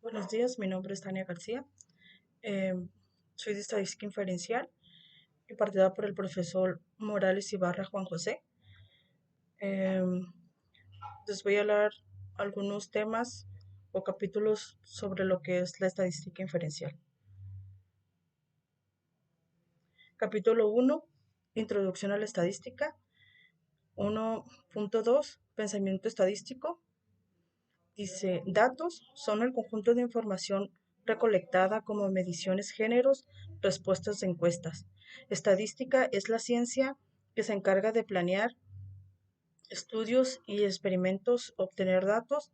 Buenos días, mi nombre es Tania García. Eh, Soy de Estadística Inferencial, impartida por el profesor Morales Ibarra Juan José. Eh, Les voy a hablar algunos temas o capítulos sobre lo que es la estadística inferencial. Capítulo 1, Introducción a la estadística. 1.2, Pensamiento estadístico. Dice, datos son el conjunto de información recolectada como mediciones, géneros, respuestas de encuestas. Estadística es la ciencia que se encarga de planear estudios y experimentos, obtener datos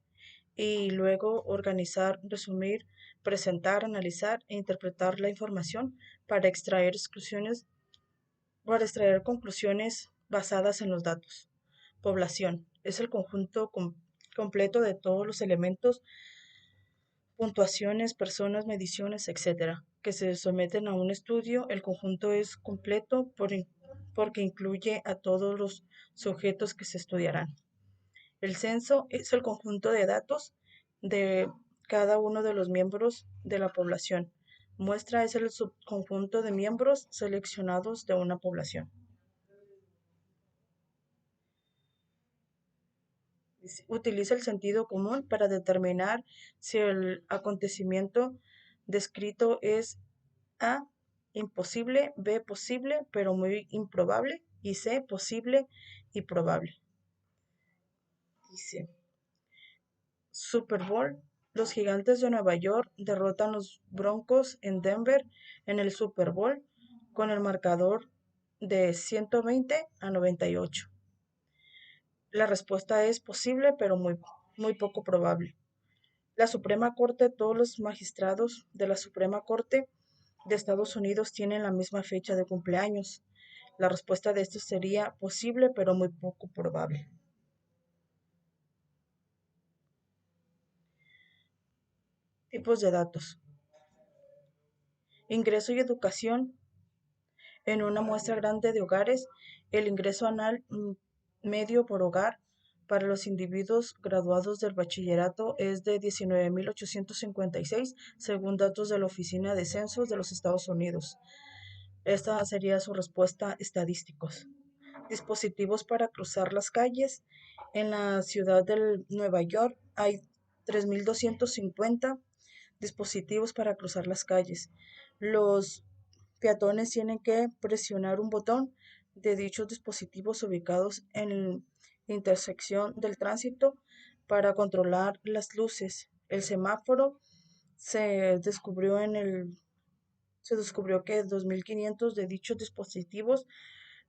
y luego organizar, resumir, presentar, analizar e interpretar la información para extraer conclusiones basadas en los datos. Población es el conjunto completo de todos los elementos, puntuaciones, personas, mediciones, etcétera, que se someten a un estudio. El conjunto es completo porque incluye a todos los sujetos que se estudiarán. El censo es el conjunto de datos de cada uno de los miembros de la población. Muestra es el subconjunto de miembros seleccionados de una población. Utiliza el sentido común para determinar si el acontecimiento descrito es A, imposible; B, posible pero muy improbable; y C, posible y probable. Dice, Super Bowl. Los Gigantes de Nueva York derrotan los Broncos en Denver en el Super Bowl con el marcador de 120-98. La respuesta es posible pero muy poco probable. La Suprema Corte, todos los magistrados de la Suprema Corte de Estados Unidos tienen la misma fecha de cumpleaños. La respuesta de esto sería posible, pero muy poco probable. Tipos de datos. Ingreso y educación. En una muestra grande de hogares, el ingreso anual medio por hogar para los individuos graduados del bachillerato es de 19.856, según datos de la Oficina de Censos de los Estados Unidos. Esta sería su respuesta: estadísticos. Dispositivos para cruzar las calles. En la ciudad de Nueva York hay 3.250 dispositivos para cruzar las calles. Los peatones tienen que presionar un botón de dichos dispositivos ubicados en la intersección del tránsito para controlar las luces. El semáforo se descubrió en el se descubrió que 2.500 de dichos dispositivos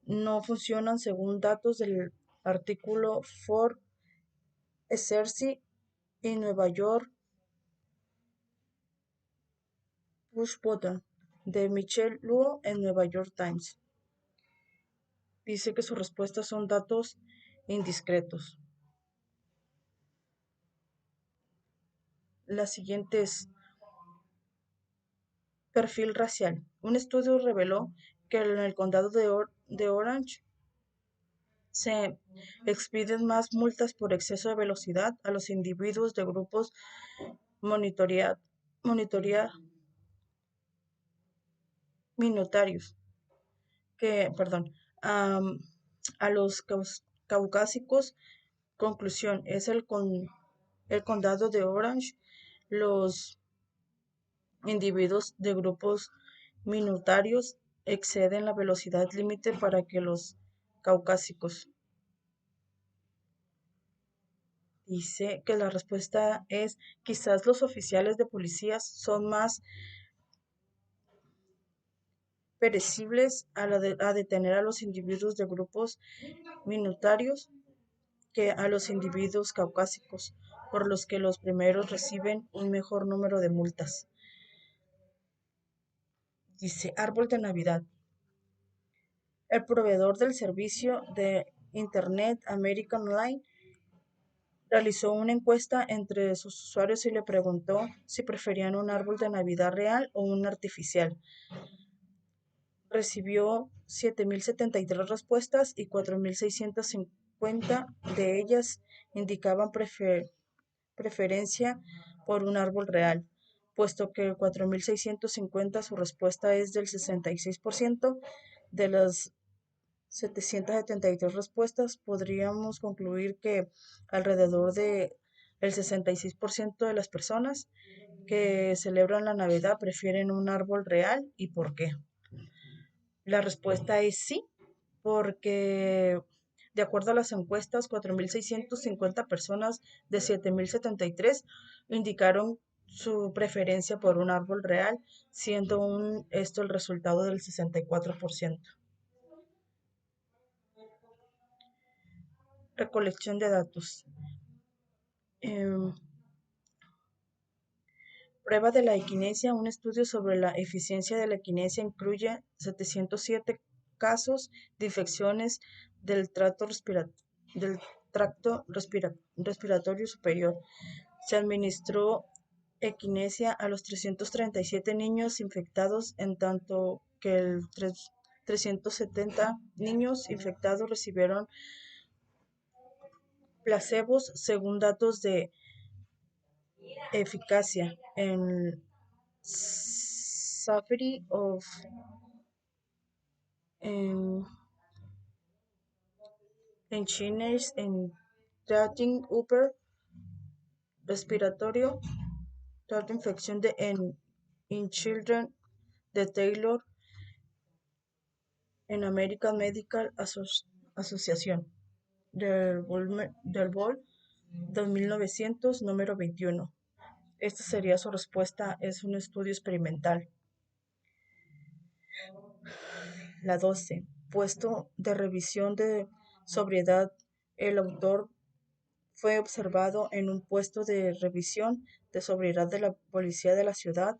no funcionan según datos del artículo Ford Exerci en Nueva York Push Button de Michelle Luo en New York Times. Dice que sus respuestas son datos indiscretos. La siguiente es perfil racial. Un estudio reveló que en el condado de Orange se expiden más multas por exceso de velocidad a los individuos de grupos monitorea, monitorea minoritarios perdón, am, a los caucásicos. Conclusión, es el condado de Orange. Los individuos de grupos minoritarios exceden la velocidad límite para que los caucásicos. Dice que la respuesta es: quizás los oficiales de policías son más perecibles a detener a los individuos de grupos minoritarios que a los individuos caucásicos, por los que los primeros reciben un mejor número de multas. Dice, árbol de Navidad. El proveedor del servicio de Internet American Online realizó una encuesta entre sus usuarios y le preguntó si preferían un árbol de Navidad real o un artificial. Recibió 7.073 respuestas y 4.650 de ellas indicaban preferencia por un árbol real, puesto que 4.650 su respuesta es del 66%. De las 773 respuestas, podríamos concluir que alrededor de el 66% de las personas que celebran la Navidad prefieren un árbol real. ¿Y por qué? La respuesta es sí, porque de acuerdo a las encuestas, 4.650 personas de 7.073 indicaron su preferencia por un árbol real, siendo esto el resultado del 64%. Recolección de datos. Em, Prueba de la equinesia. Un estudio sobre la eficiencia de la equinesia incluye 707 casos de infecciones del del tracto respiratorio superior. Se administró equinesia a los 337 niños infectados, en tanto que 370 niños infectados recibieron placebos, según datos de eficacia en Safety of en, Engineers en Treating Upper Respiratorio Tract Infection in Children de Taylor en American Medical Association del Vol 2900, número 21. Esta sería su respuesta, es un estudio experimental. La 12. Puesto de revisión de sobriedad. El autor fue observado en un puesto de revisión de sobriedad de la policía de la ciudad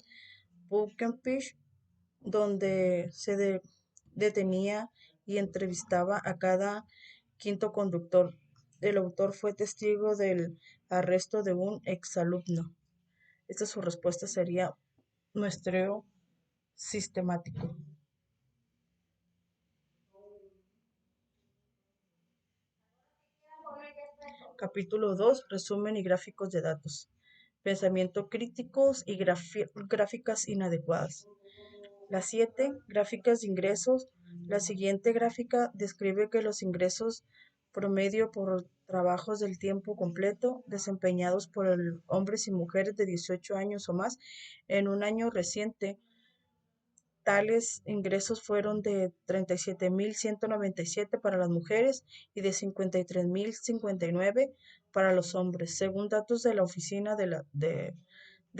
Pukenfish, donde detenía y entrevistaba a cada quinto conductor. El autor fue testigo del arresto de un exalumno. Esta su respuesta sería muestreo sistemático. Capítulo 2. Resumen y gráficos de datos. Pensamiento críticos y gráficas inadecuadas. La 7. Gráficas de ingresos. La siguiente gráfica describe que los ingresos promedio por trabajos del tiempo completo desempeñados por hombres y mujeres de 18 años o más en un año reciente. Tales ingresos fueron de 37.197 para las mujeres y de 53.059 para los hombres. Según datos de la Oficina de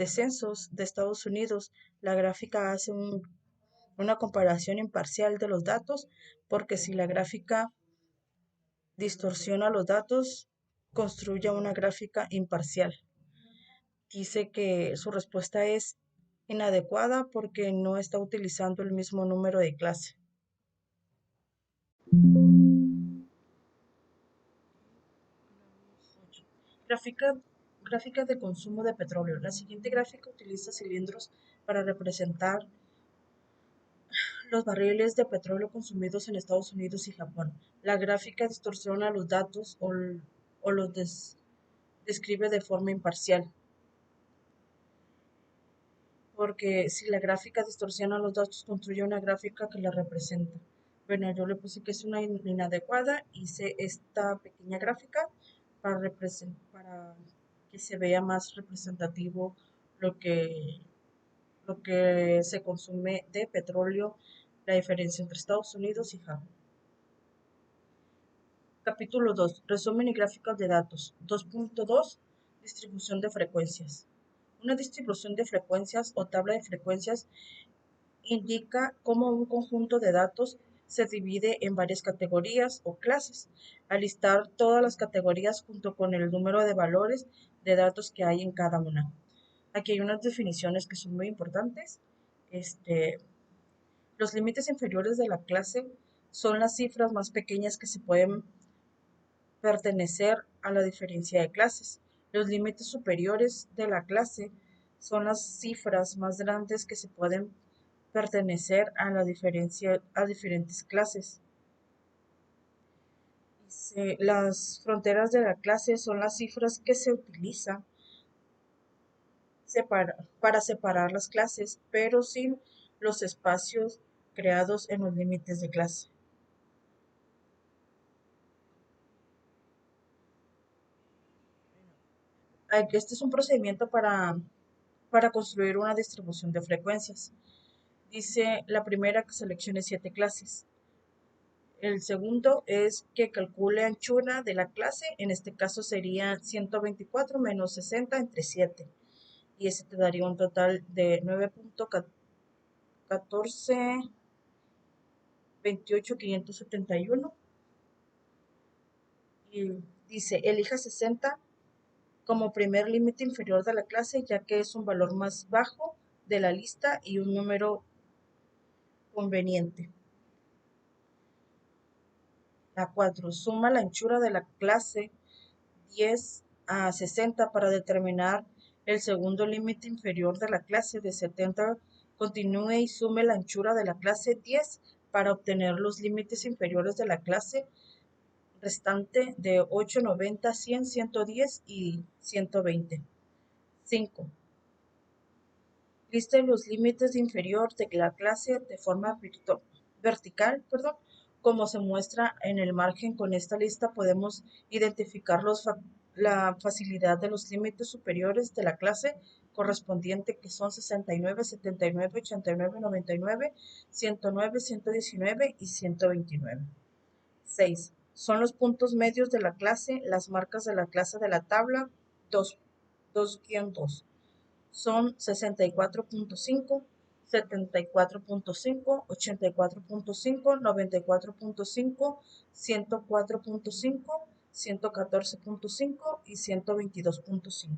Censos de Estados Unidos, la gráfica hace una comparación imparcial de los datos, porque si la gráfica distorsiona los datos, construye una gráfica imparcial. Dice que su respuesta es inadecuada porque no está utilizando el mismo número de clase. Gráfica, Gráfica de consumo de petróleo. La siguiente gráfica utiliza cilindros para representar los barriles de petróleo consumidos en Estados Unidos y Japón. La gráfica distorsiona los datos o los describe de forma imparcial, porque si la gráfica distorsiona los datos, construye una gráfica que la representa. Bueno, yo le puse que es una inadecuada, hice esta pequeña gráfica para que se vea más representativo lo que, lo que se consume de petróleo, la diferencia entre Estados Unidos y Japón. Capítulo 2. Resumen y gráficas de datos. 2.2. Distribución de frecuencias. Una distribución de frecuencias o tabla de frecuencias indica cómo un conjunto de datos se divide en varias categorías o clases. Al listar todas las categorías junto con el número de valores de datos que hay en cada una. Aquí hay unas definiciones que son muy importantes. Los límites inferiores de la clase son las cifras más pequeñas que se pueden pertenecer a la diferencia de clases. Los límites superiores de la clase son las cifras más grandes que se pueden pertenecer a la diferencia a diferentes clases. Las fronteras de la clase son las cifras que se utilizan para separar las clases, pero sin los espacios creados en los límites de clase. Este es un procedimiento para construir una distribución de frecuencias. Dice la primera que seleccione 7 clases. El segundo es que calcule anchura de la clase, en este caso sería 124 menos 60 entre 7. Y ese te daría un total de 9.1428.571. Y dice, elija 60 como primer límite inferior de la clase, ya que es un valor más bajo de la lista y un número conveniente. La 4. Suma la anchura de la clase 10 a 60 para determinar el segundo límite inferior de la clase de 70. Continúe y sume la anchura de la clase 10 para obtener los límites inferiores de la clase restante de 8, 90, 100, 110 y 120. 5. Liste los límites inferior de la clase de forma vertical, como se muestra en el margen. Con esta lista podemos identificar la facilidad de los límites superiores de la clase correspondiente, que son 69, 79, 89, 99, 109, 119 y 129. 6. Son los puntos medios de la clase, las marcas de la clase de la tabla 2-2. Son 64.5, 74.5, 84.5, 94.5, 104.5, 114.5 y 122.5.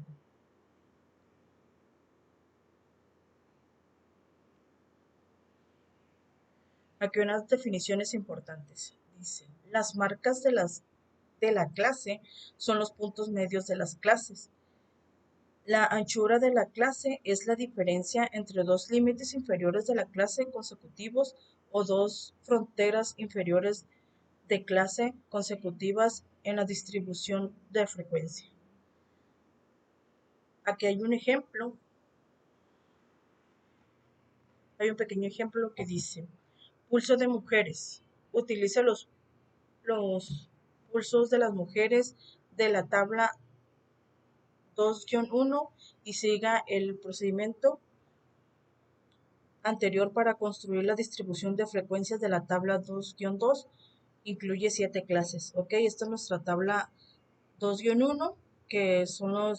Aquí unas definiciones importantes. Dice, las marcas de la clase son los puntos medios de las clases. La anchura de la clase es la diferencia entre dos límites inferiores de la clase consecutivos o dos fronteras inferiores de clase consecutivas en la distribución de frecuencia. Aquí hay un ejemplo, hay un pequeño ejemplo que dice, pulso de mujeres. Utiliza los pulsos de las mujeres de la tabla 2-1 y siga el procedimiento anterior para construir la distribución de frecuencias de la tabla 2-2. Incluye 7 clases. Ok, esta es nuestra tabla 2-1, que son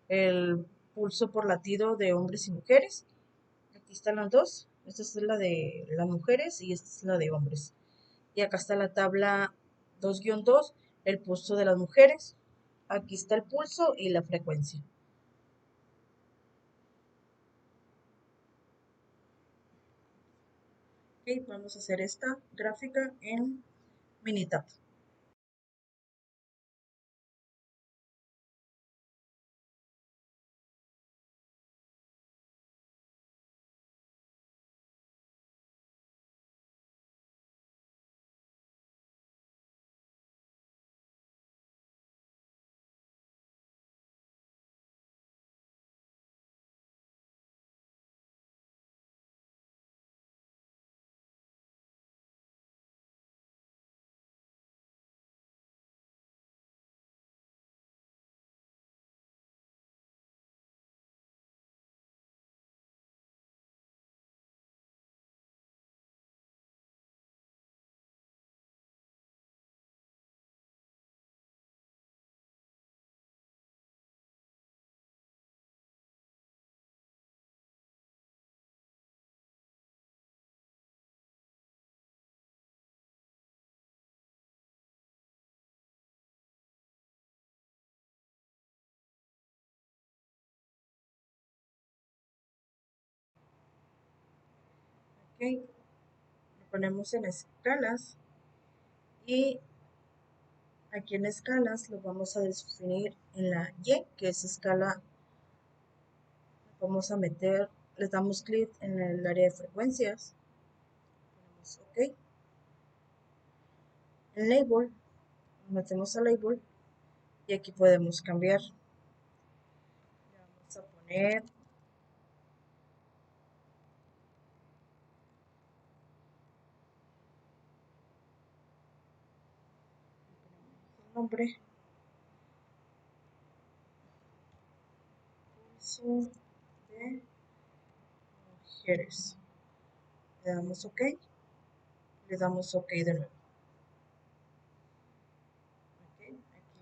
el pulso por latido de hombres y mujeres. Aquí están las dos. Esta es la de las mujeres y esta es la de hombres. Y acá está la tabla 2-2, el pulso de las mujeres. Aquí está el pulso y la frecuencia. Ok, vamos a hacer esta gráfica en Minitab. Ok, lo ponemos en escalas y aquí en escalas lo vamos a definir en la Y, que es escala. Vamos a meter, les damos clic en el área de frecuencias. Ponemos OK. En label, metemos a label y aquí podemos cambiar. Le vamos a poner nombre, curso de mujeres. Le damos OK, le damos OK de nuevo. Okay, aquí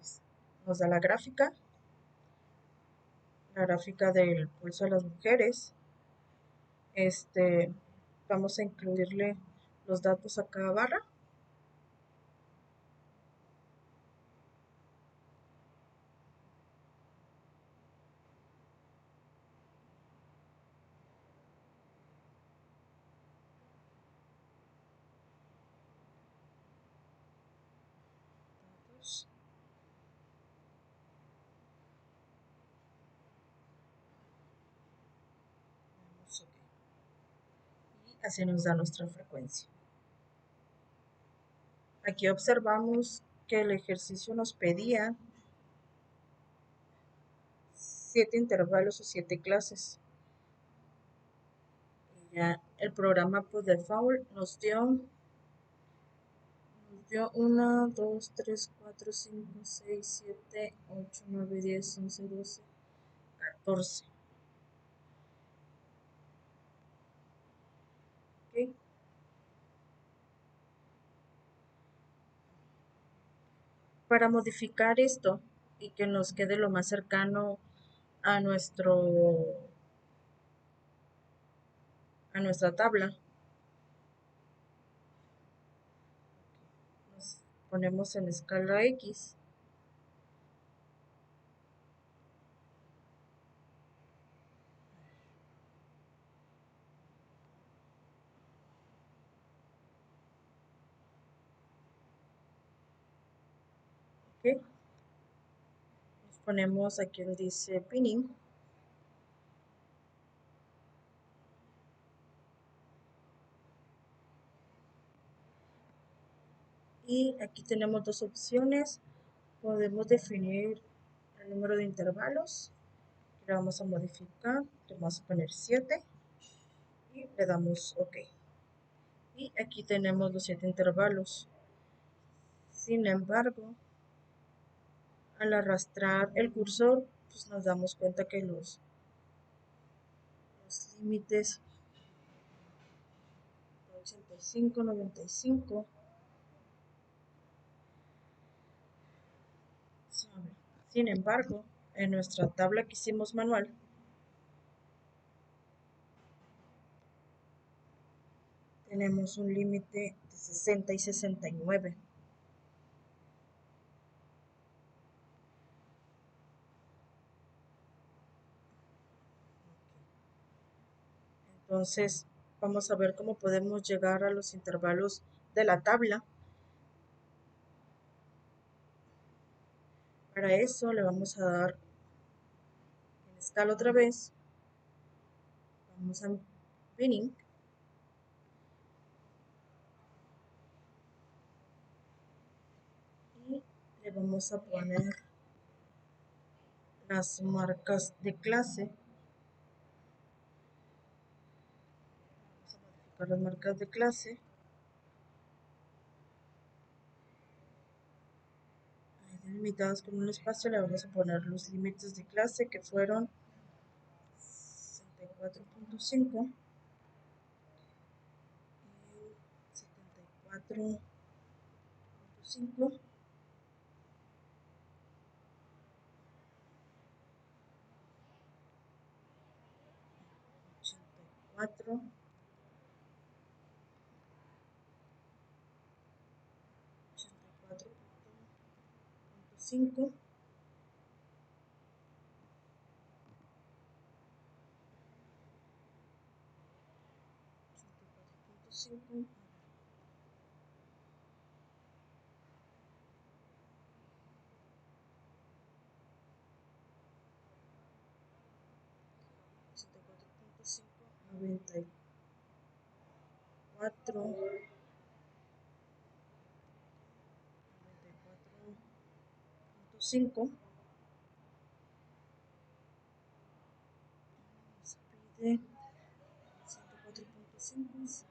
nos da la gráfica del pulso de las mujeres. Vamos a incluirle los datos a cada barra. Y así nos da nuestra frecuencia. Aquí observamos que el ejercicio nos pedía 7 intervalos o 7 clases. Ya el programa por default nos dio 1, 2, 3, 4, 5, 6, 7, 8, 9, 10, 11, 12, 14. ¿Okay? Para modificar esto y que nos quede lo más cercano a nuestra tabla, nos ponemos en escala X. ¿Okay? Nos ponemos aquí donde dice pinning. Y aquí tenemos dos opciones. Podemos definir el número de intervalos. Le vamos a modificar. Le vamos a poner 7. Y le damos OK. Y aquí tenemos los 7 intervalos. Sin embargo, al arrastrar el cursor, pues nos damos cuenta que los límites 85, 95 sin embargo, en nuestra tabla que hicimos manual, tenemos un límite de 60 y 69. Entonces, vamos a ver cómo podemos llegar a los intervalos de la tabla. Para eso le vamos a dar en escala otra vez. Vamos a pinning. Y le vamos a poner las marcas de clase. Vamos a modificar las marcas de clase. Delimitadas con un espacio, le vamos a poner los límites de clase que fueron 64.5 y 74.5. 84, 84.5, 84.5, 84.5, 94, 94.5. Se pide 104.5, 114.5,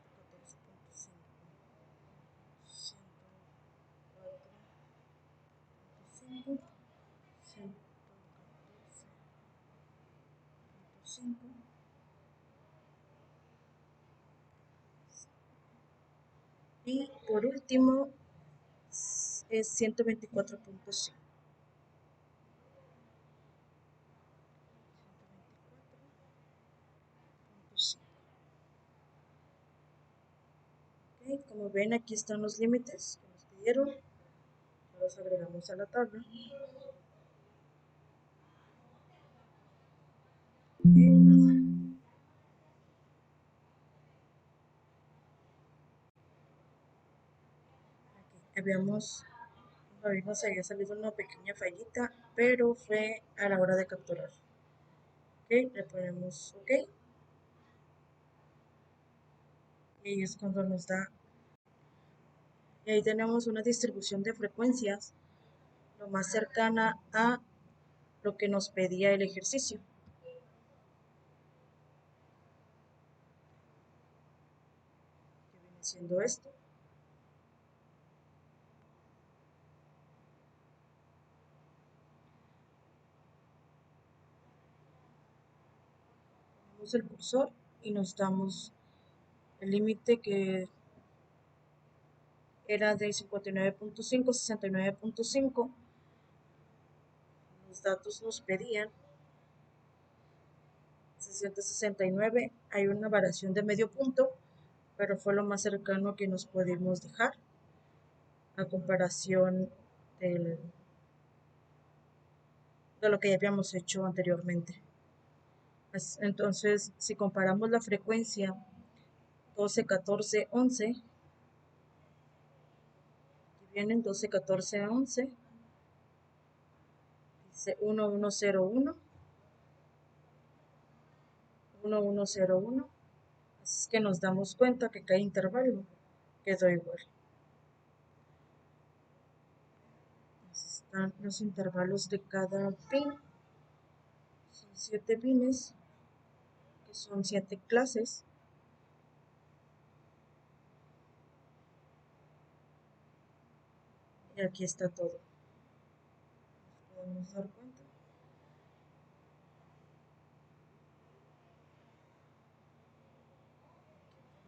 5. Y por último es 124.5. Okay, como ven, aquí están los límites que nos pidieron. Los agregamos a la tabla. Aquí nos había salido una pequeña fallita, pero fue a la hora de capturar. Ok, le ponemos OK. Y es cuando nos da. Y ahí tenemos una distribución de frecuencias lo más cercana a lo que nos pedía el ejercicio. Que viene siendo esto. Ponemos el cursor y nos damos el límite que era de 59.5 a 69.5. Los datos nos pedían 669. Hay una variación de medio punto, pero fue lo más cercano que nos pudimos dejar a comparación de lo que ya habíamos hecho anteriormente. Entonces, si comparamos la frecuencia 12, 14, 11, vienen 12, 14, 11, dice 1101, 1101, así es que nos damos cuenta que cada intervalo quedó igual. Están los intervalos de cada pin, son 7 pines, que son 7 clases. Y aquí está todo. Nos podemos dar cuenta.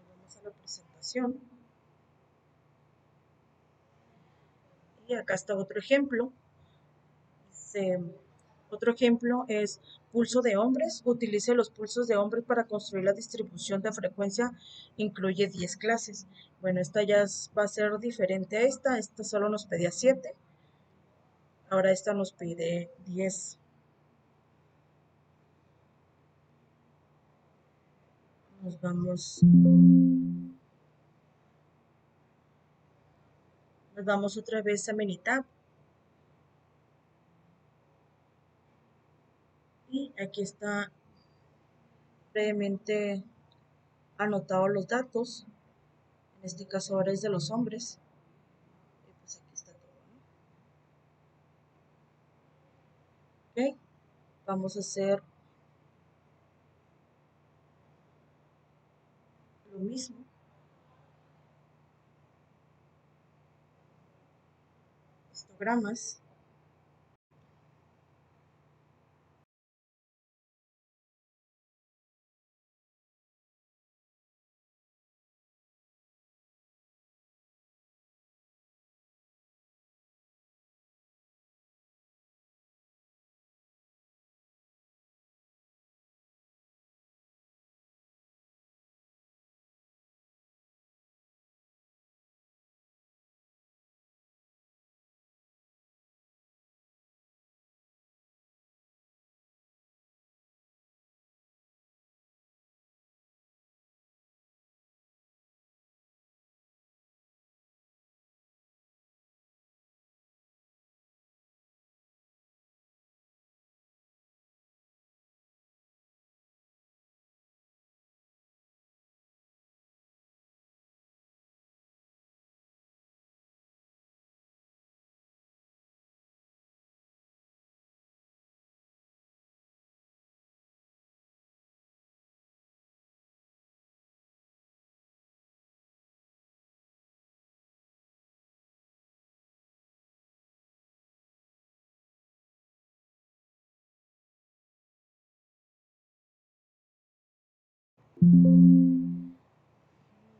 Vamos a la presentación. Y acá está otro ejemplo. Otro ejemplo es pulso de hombres. Utilice los pulsos de hombres para construir la distribución de frecuencia. Incluye 10 clases. Bueno, esta ya va a ser diferente a esta. Esta solo nos pedía 7. Ahora esta nos pide 10. Nos vamos otra vez a Minitab. Y aquí está previamente anotado los datos. En este caso ahora es de los hombres. Y pues aquí está todo, ¿no? Ok. Vamos a hacer lo mismo. Histogramas.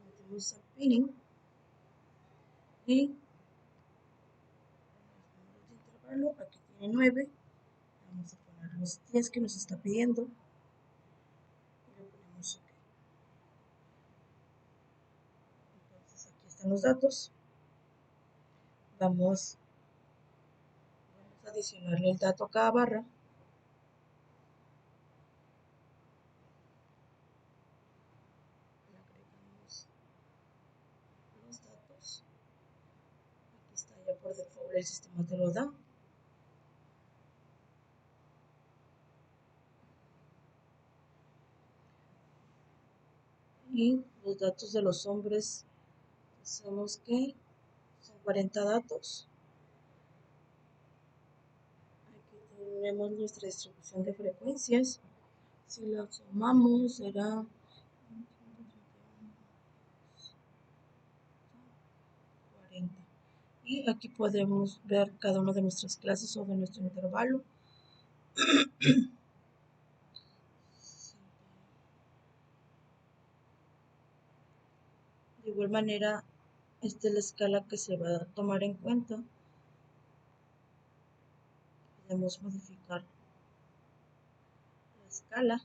Metemos al pinning y los números de intervalo, aquí tiene 9, vamos a poner los 10 que nos está pidiendo y le ponemos OK. Entonces aquí están los datos, vamos a adicionarle el dato a cada barra. Le agregamos los datos, aquí está ya por default, el sistema te lo da. Y los datos de los hombres, hacemos que son 40 datos. Aquí tenemos nuestra distribución de frecuencias. Si la sumamos será 40. Y aquí podemos ver cada una de nuestras clases o de nuestro intervalo. De igual manera, esta es la escala que se va a tomar en cuenta. Podemos modificar la escala.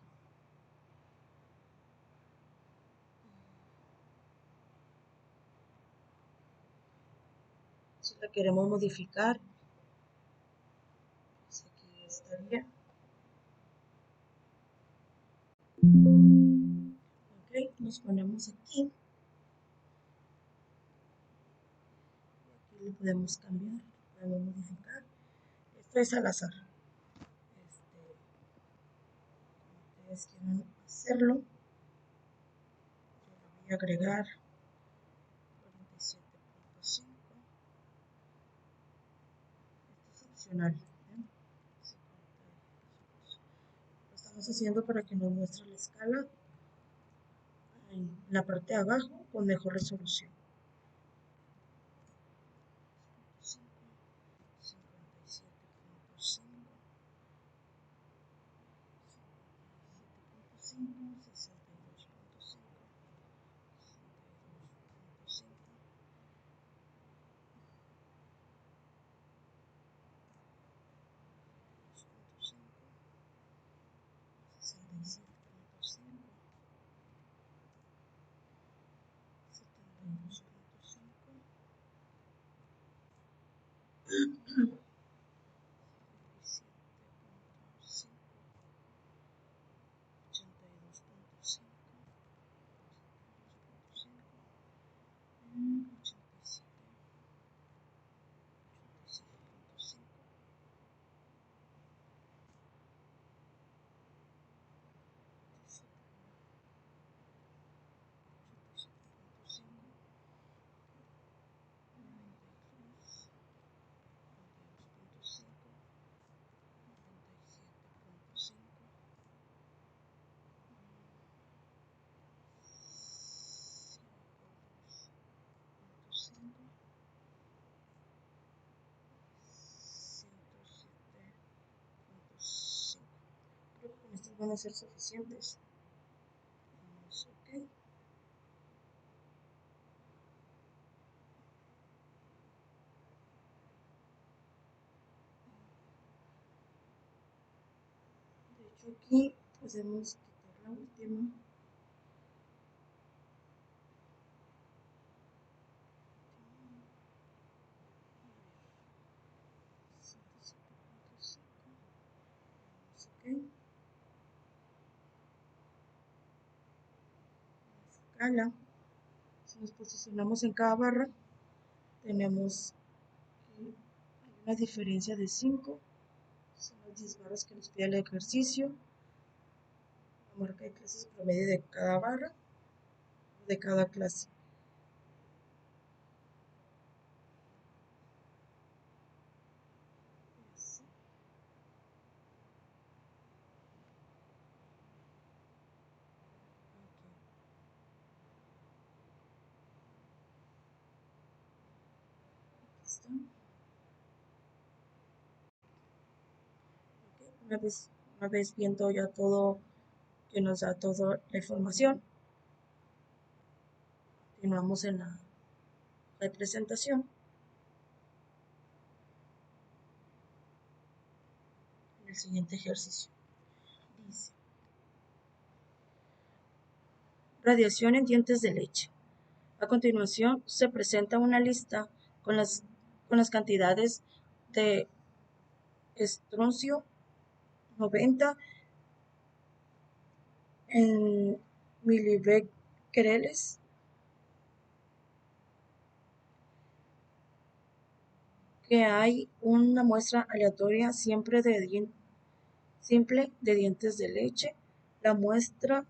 Si la queremos modificar, pues aquí estaría. Ok, nos ponemos aquí. Aquí le podemos cambiar, podemos modificar. Esto es al azar. Ustedes quieran hacerlo, yo le voy a agregar 47.5. Esto es opcional. Lo estamos haciendo para que nos muestre la escala en la parte de abajo con mejor resolución. 57.5, 62.5, 67.5, 72.5, 107.5. Creo que con estos van a ser suficientes. Vamos, OK. De hecho, aquí podemos quitar la última. OK. Escala. Si nos posicionamos en cada barra, tenemos que hay una diferencia de 5. Son las 10 barras que nos pide el ejercicio. La marca de clases promedio de cada barra, de cada clase. Una vez viendo ya todo, que nos da toda la información, Continuamos en la representación. En el siguiente ejercicio. Dice, radiación en dientes de leche. A continuación se presenta una lista con las cantidades de estroncio 90 en milibecquereles que hay una muestra aleatoria simple de dientes de leche. La muestra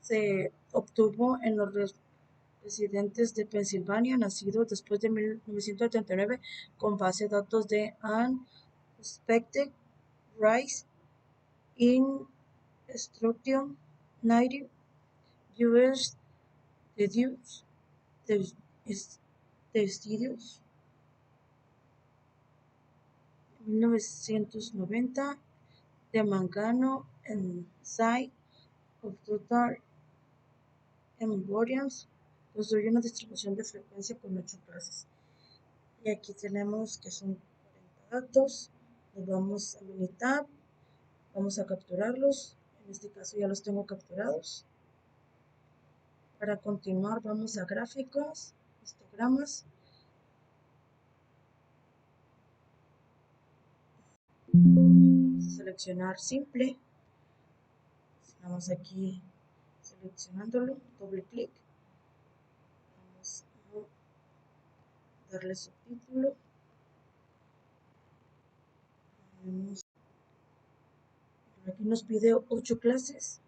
se obtuvo en los residentes de Pensilvania nacidos después de 1979 con base de datos de Unexpected Rise in Instruction 90 Viewers Decidios 1990 de Mangano en Site of Total Embryos construye una distribución de frecuencia con 8 clases. Y aquí tenemos que son 40 datos. Los vamos a militar, vamos a capturarlos. En este caso ya los tengo capturados. Para continuar vamos a gráficos, histogramas. Vamos a seleccionar simple. Vamos aquí seleccionándolo, doble clic. Vamos a darle subtítulo. Aquí nos pide 8 clases.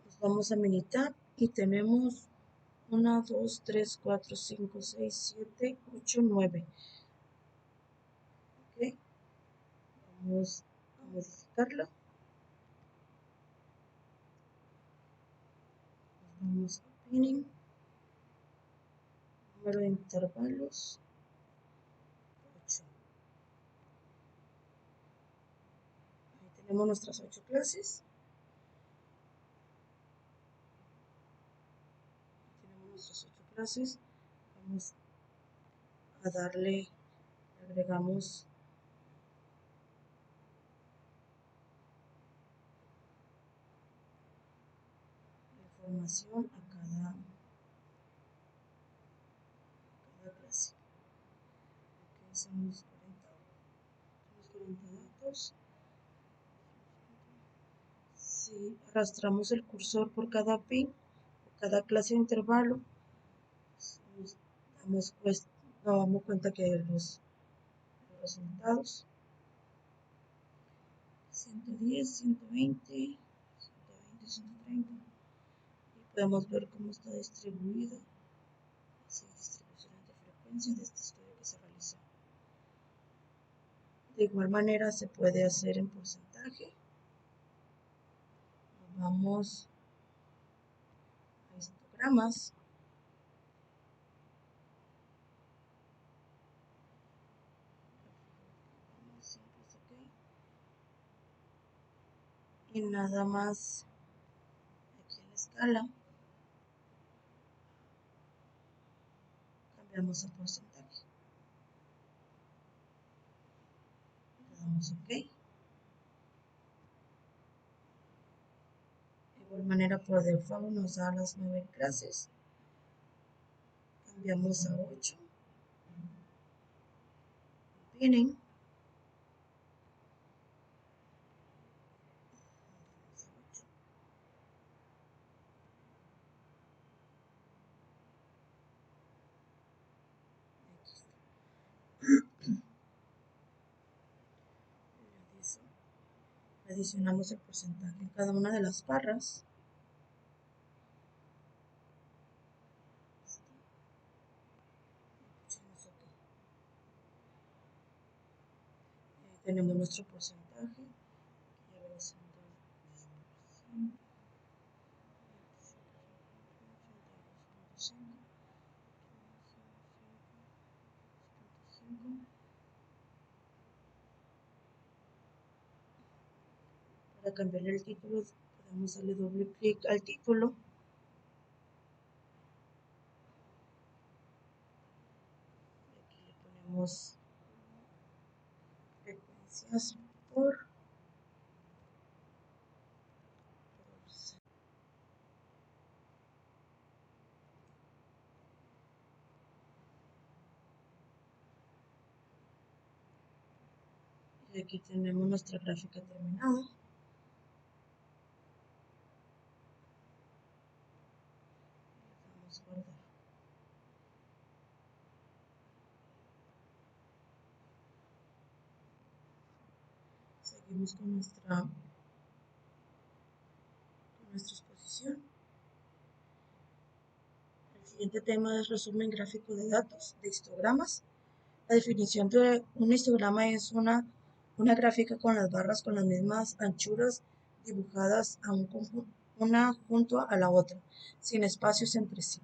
Nos vamos a militar y tenemos 1, 2, 3, 4, 5, 6, 7, 8, 9. Ok. Vamos a modificarlo. Vamos a pinning. Número de intervalos. 8. Ahí tenemos nuestras 8 clases. Vamos a darle, agregamos la información a cada clase. Aquí son los 40 datos. Si arrastramos el cursor por cada pin, por cada clase de intervalo, nos damos cuenta que los resultados 110, 120, 130 y podemos ver cómo está distribuido las distribuciones de frecuencia de este estudio que se realizó. De igual manera se puede hacer en porcentaje. Vamos a histogramas. Y nada más aquí en la escala cambiamos a porcentaje. Le damos OK. De igual manera por default nos da las 9 clases. Cambiamos a 8. Vienen. Adicionamos el porcentaje en cada una de las barras. Tenemos nuestro porcentaje. Para cambiar el título podemos darle doble clic al título Tenemos frecuencias por y aquí tenemos nuestra gráfica terminada. Vamos a guardar. Seguimos con nuestra exposición. El siguiente tema es resumen gráfico de datos de histogramas. La definición de un histograma es una gráfica con las barras con las mismas anchuras dibujadas una junto a la otra, sin espacios entre sí.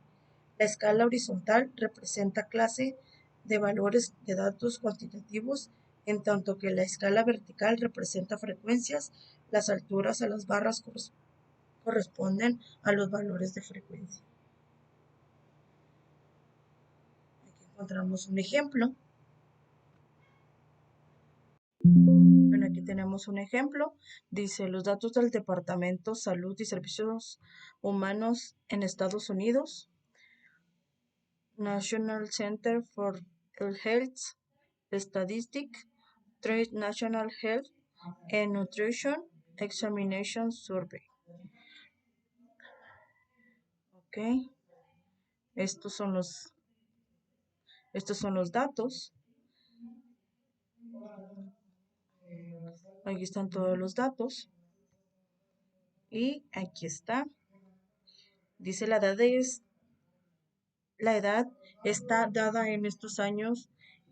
La escala horizontal representa clase de valores de datos cuantitativos, en tanto que la escala vertical representa frecuencias. Las alturas a las barras corresponden a los valores de frecuencia. Aquí encontramos un ejemplo. Bueno, aquí tenemos un ejemplo. Dice, los datos del Departamento de Salud y Servicios Humanos en Estados Unidos, National Center for Health Statistics, Trade National Health and Nutrition Examination Survey. Ok, estos son los datos. Aquí están todos los datos. Y aquí está. Dice la edad está dada en estos años.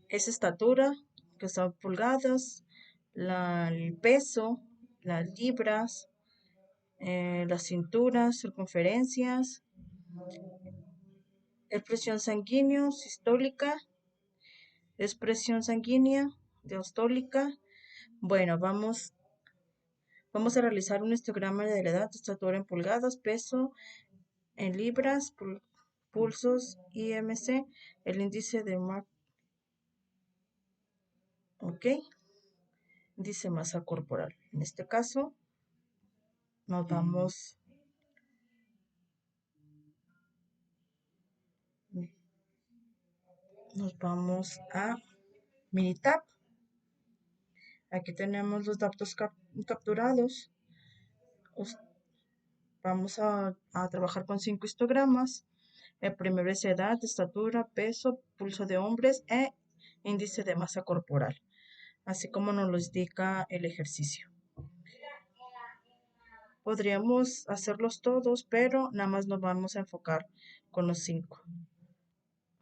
Es estatura, que son pulgadas, el peso, las libras, la cintura, circunferencias, expresión sanguínea, sistólica, expresión sanguínea, diastólica. Bueno, vamos a realizar un histograma de la edad, estatura en pulgadas, peso en libras, pulsos, IMC, el índice de ok, índice masa corporal. En este caso, nos vamos a Minitab. Aquí tenemos los datos capturados. Vamos a trabajar con 5 histogramas. El primero es edad, estatura, peso, pulso de hombres e índice de masa corporal, así como nos lo indica el ejercicio. Podríamos hacerlos todos, pero nada más nos vamos a enfocar con los 5.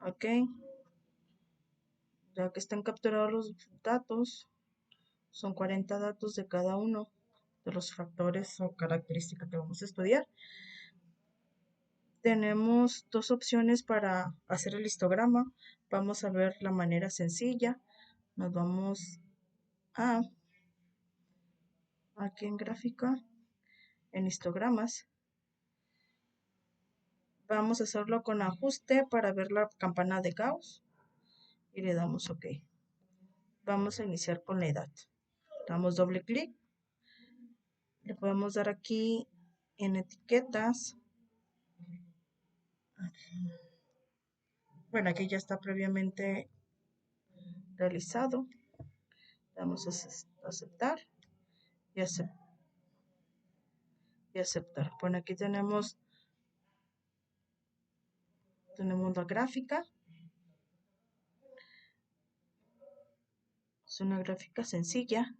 Ok, ya que están capturados los datos, son 40 datos de cada uno de los factores o características que vamos a estudiar. Tenemos dos opciones para hacer el histograma. Vamos a ver la manera sencilla. Nos vamos a aquí en gráfica, en histogramas. Vamos a hacerlo con ajuste para ver la campana de Gauss y le damos OK. Vamos a iniciar con la edad. Damos doble clic. Le podemos dar aquí en etiquetas. Bueno, aquí ya está previamente realizado. Damos a aceptar y aceptar. Bueno, aquí tenemos la gráfica. Es una gráfica sencilla.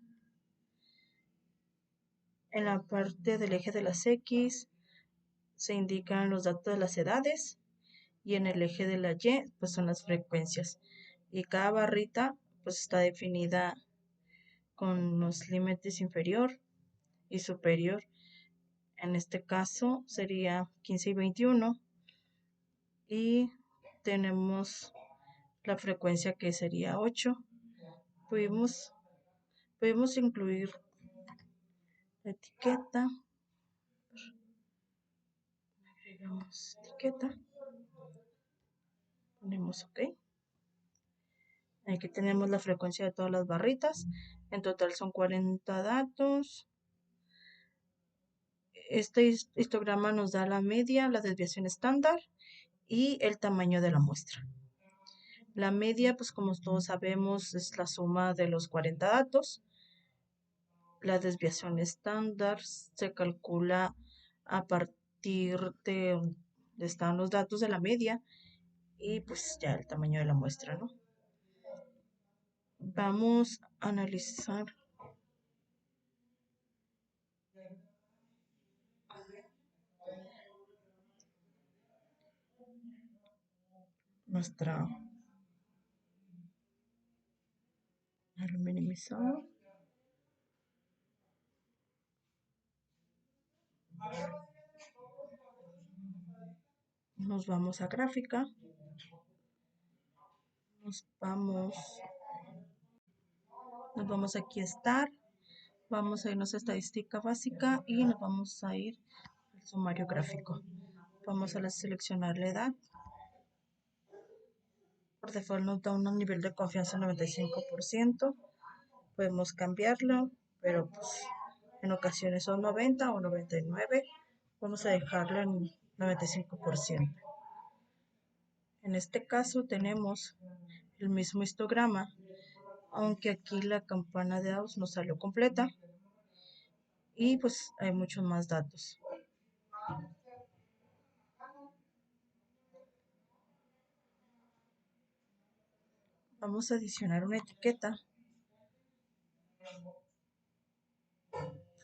En la parte del eje de las X se indican los datos de las edades y en el eje de la Y pues son las frecuencias. Y cada barrita pues está definida con los límites inferior y superior. En este caso sería 15 y 21 y tenemos la frecuencia que sería 8. Pudimos incluir la etiqueta. Agregamos etiqueta. Ponemos OK. Aquí tenemos la frecuencia de todas las barritas. En total son 40 datos. Este histograma nos da la media, la desviación estándar y el tamaño de la muestra. La media, pues como todos sabemos, es la suma de los 40 datos. La desviación estándar se calcula a partir de donde están los datos de la media y pues ya el tamaño de la muestra, ¿no? Vamos a analizar nuestra... Al minimizar. Nos vamos a gráfica. Nos vamos aquí a estar. Vamos a irnos a estadística básica y nos vamos a ir al sumario gráfico. Vamos a seleccionar la edad. Por default nos da un nivel de confianza 95%. Podemos cambiarlo, pero pues en ocasiones son 90 o 99. Vamos a dejarlo en 95%. En este caso tenemos el mismo histograma, aunque aquí la campana de Gauss no salió completa y pues hay muchos más datos. Vamos a adicionar una etiqueta.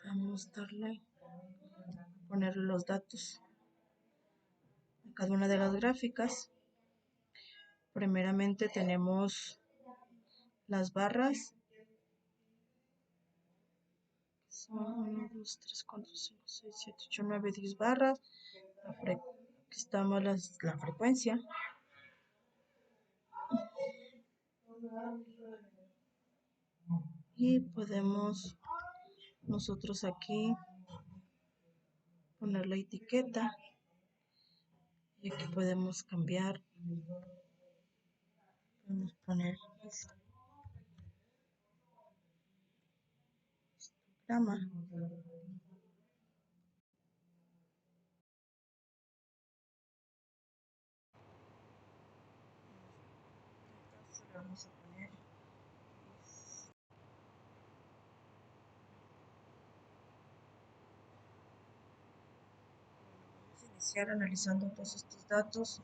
Vamos a poner los datos de cada una de las gráficas. Primeramente tenemos las barras. Son 1, 2, 3, 4, 5, 6, 7, 8, 9, 10 barras. Aquí estamos la frecuencia. Y podemos nosotros aquí poner la etiqueta. Y aquí podemos cambiar. Podemos poner histograma. Vamos a poner vamos a iniciar analizando todos estos datos.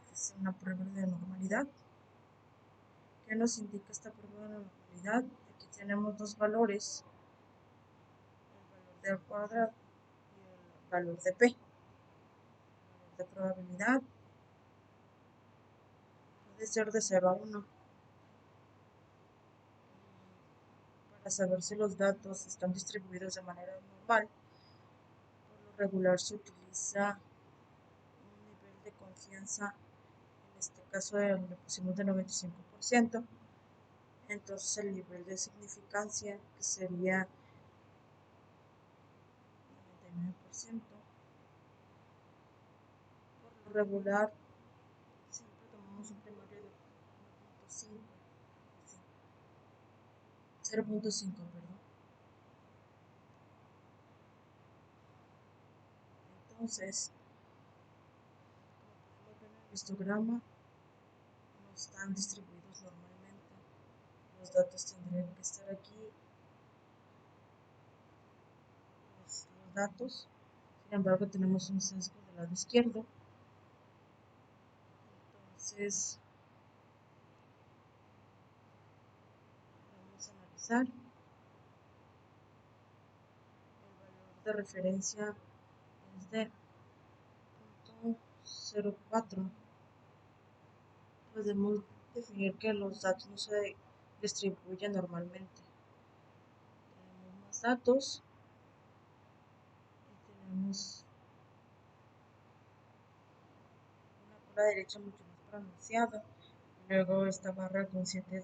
Aquí dice una prueba de normalidad. ¿Qué nos indica esta prueba de normalidad? Aquí tenemos dos valores, el valor de A cuadrado y el valor de P. El valor de probabilidad puede ser de 0 a 1. Para saber si los datos están distribuidos de manera normal, por lo regular se utiliza un nivel de confianza, en este caso le pusimos de 95%, entonces el nivel de significancia que sería 99%. Por lo regular siempre tomamos un primario de 0.5, perdón. Entonces, como podemos ver en el histograma, no están distribuidos normalmente. Los datos tendrían que estar aquí, los datos. Sin embargo, tenemos un sesgo del lado izquierdo. Entonces, vamos a analizar. El valor de referencia es de 0.04. Podemos definir que los datos no se distribuyen normalmente. Tenemos más datos y tenemos una cola derecha mucho más pronunciada. Luego esta barra con 7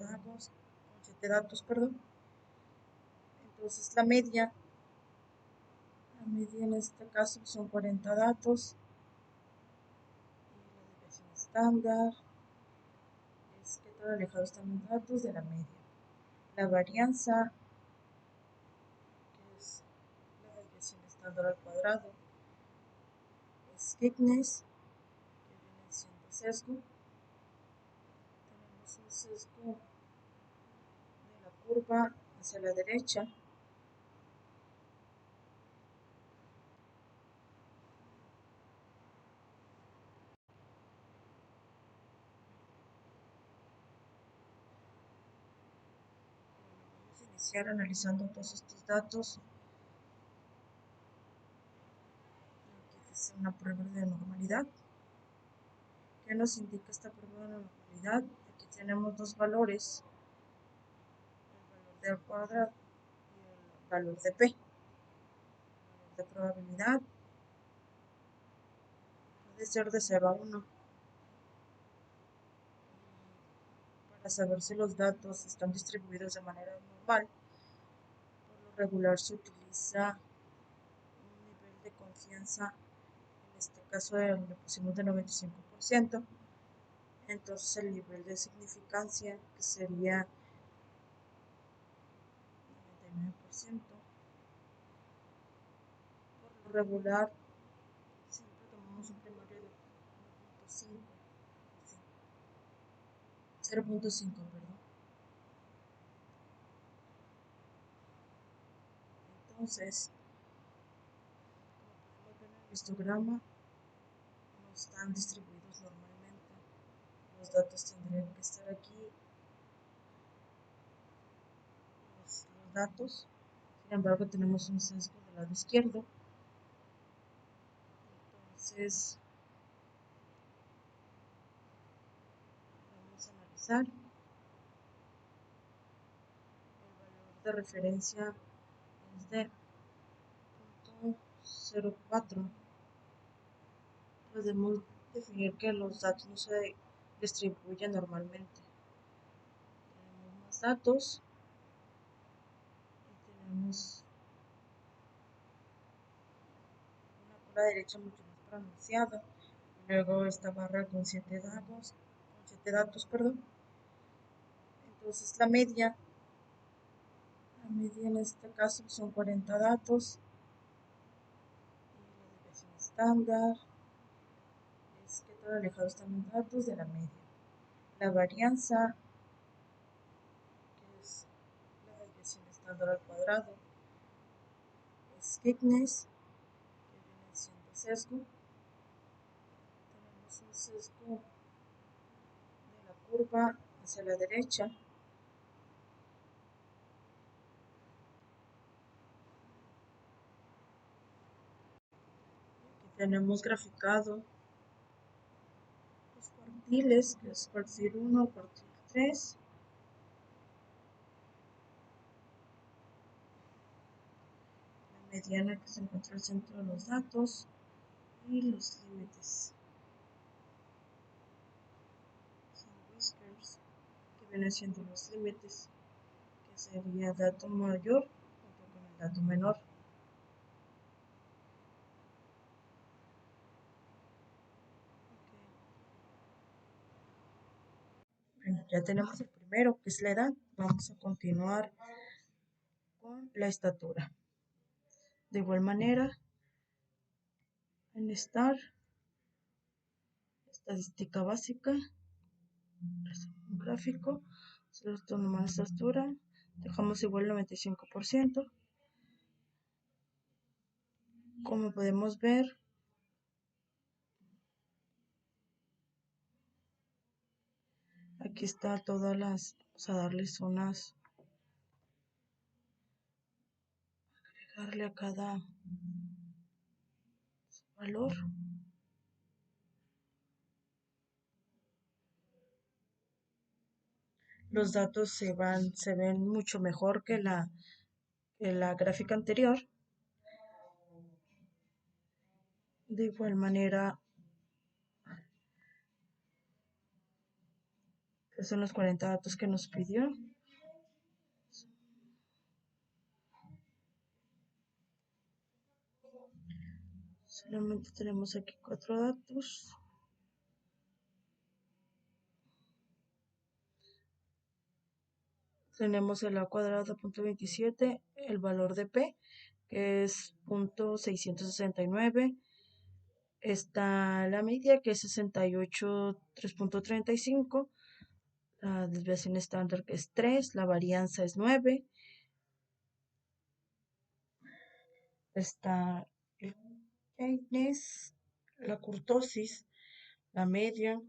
datos, perdón. Entonces la media en este caso son 40 datos y la desviación estándar es qué tan alejados están los datos de la media. La varianza, que es la desviación estándar al cuadrado, skewness, que viene siendo sesgo. Tenemos un sesgo de la curva hacia la derecha. Vamos a iniciar analizando todos estos datos. Aquí dice una prueba de normalidad. ¿Qué nos indica esta prueba de normalidad? Aquí tenemos dos valores, el valor de A cuadrado y el valor de P. El valor de probabilidad puede ser de 0 a 1. Para saber si los datos están distribuidos de manera normal, por lo regular se utiliza un nivel de confianza, en este caso le pusimos de 95%, entonces el nivel de significancia, que sería 99%, por lo regular siempre tomamos un primario de 0.5, perdón. Entonces, como podemos ver en el histograma, no están distribuidos normalmente. Los datos tendrían que estar aquí, los datos. Sin embargo, tenemos un sesgo del lado izquierdo. Entonces, vamos a analizar. El valor de referencia es de 0.04. Podemos definir que los datos no se distribuyen normalmente. Tenemos más datos y tenemos una cola derecha mucho más pronunciada. Luego esta barra con 7 datos, perdón. Entonces la media en este caso son 40 datos. Y la desviación estándar es que tan alejados están los datos de la media. La varianza, que es la desviación estándar al cuadrado, skewness, que viene siendo sesgo. Tenemos un sesgo de la curva hacia la derecha. Aquí tenemos graficado los cuartiles, que es cuartil 1, cuartil 3. La mediana, que se encuentra al centro de los datos, y los límites. Son whiskers, que vienen siendo los límites, que sería dato mayor junto con el dato menor. Bueno, ya tenemos el primero, que es la edad. Vamos a continuar con la estatura. De igual manera, en estar, estadística básica, un gráfico, solo tomamos esta estatura, dejamos igual el 95%. Como podemos ver, aquí está todas las, vamos a darles unas, agregarle a cada valor. Los datos se ven mucho mejor que la gráfica anterior. De igual manera, estos son los 40 datos que nos pidió. Solamente tenemos aquí 4 datos. tenemos el A cuadrado punto 27, el valor de P, que es punto 669. Está la media, que es 68, 3.35. La desviación estándar, que es 3. La varianza es 9. Está el Keynes, la kurtosis, la media,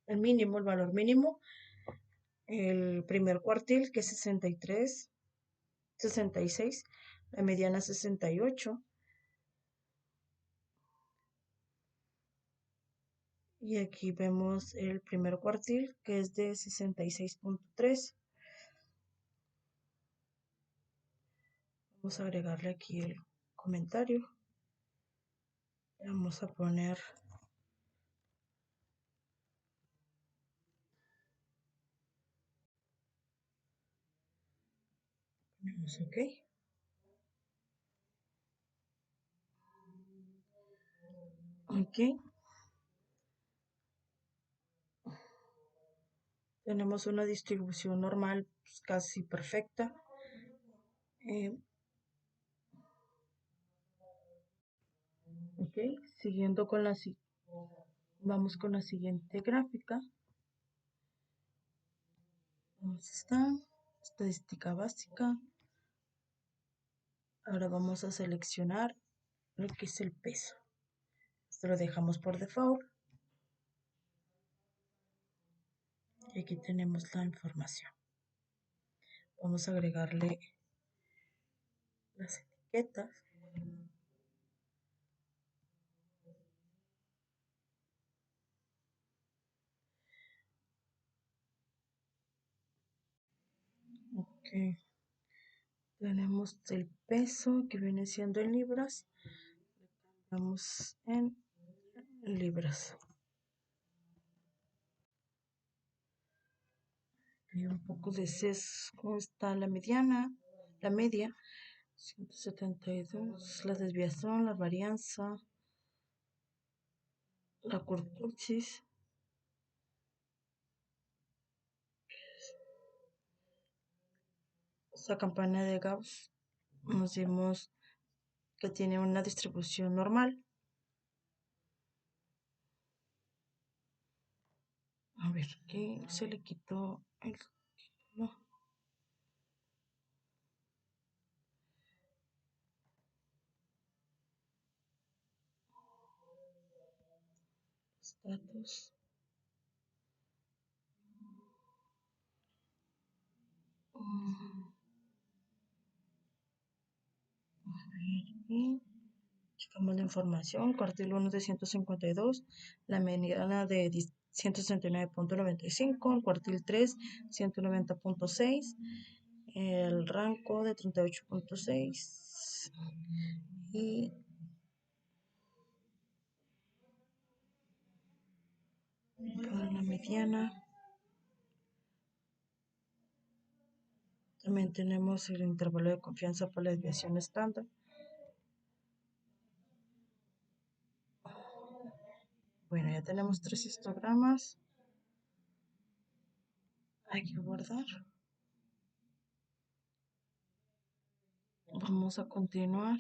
el mínimo, el valor mínimo, el primer cuartil, que es 63, 66, la mediana 68, y aquí vemos el primer cuartil, que es de 66.3. Vamos a agregarle aquí el comentario. Vamos a poner, ponemos OK. OK. Tenemos una distribución normal, pues, casi perfecta. OK, siguiendo con vamos con la siguiente gráfica. Vamos a estar, estadística básica. Ahora vamos a seleccionar lo que es el peso. Esto lo dejamos por default. Y aquí tenemos la información. Vamos a agregarle las etiquetas. OK. Tenemos el peso, que viene siendo en libras. Vamos en libras. Hay un poco de sesgo. Está la mediana, la media, 172, la desviación, la varianza, la kurtosis, esta campana de Gauss. Nos dimos que tiene una distribución normal. A ver, ¿qué se le quitó el no, los datos? A ver, y checamos la información. Cuartil 1 de 152, la mediana de 169.95, el cuartil 3, 190.6, el rango de 38.6 y para la mediana también tenemos el intervalo de confianza para la desviación estándar. Bueno, ya tenemos 3 histogramas. Hay que guardar. Vamos a continuar.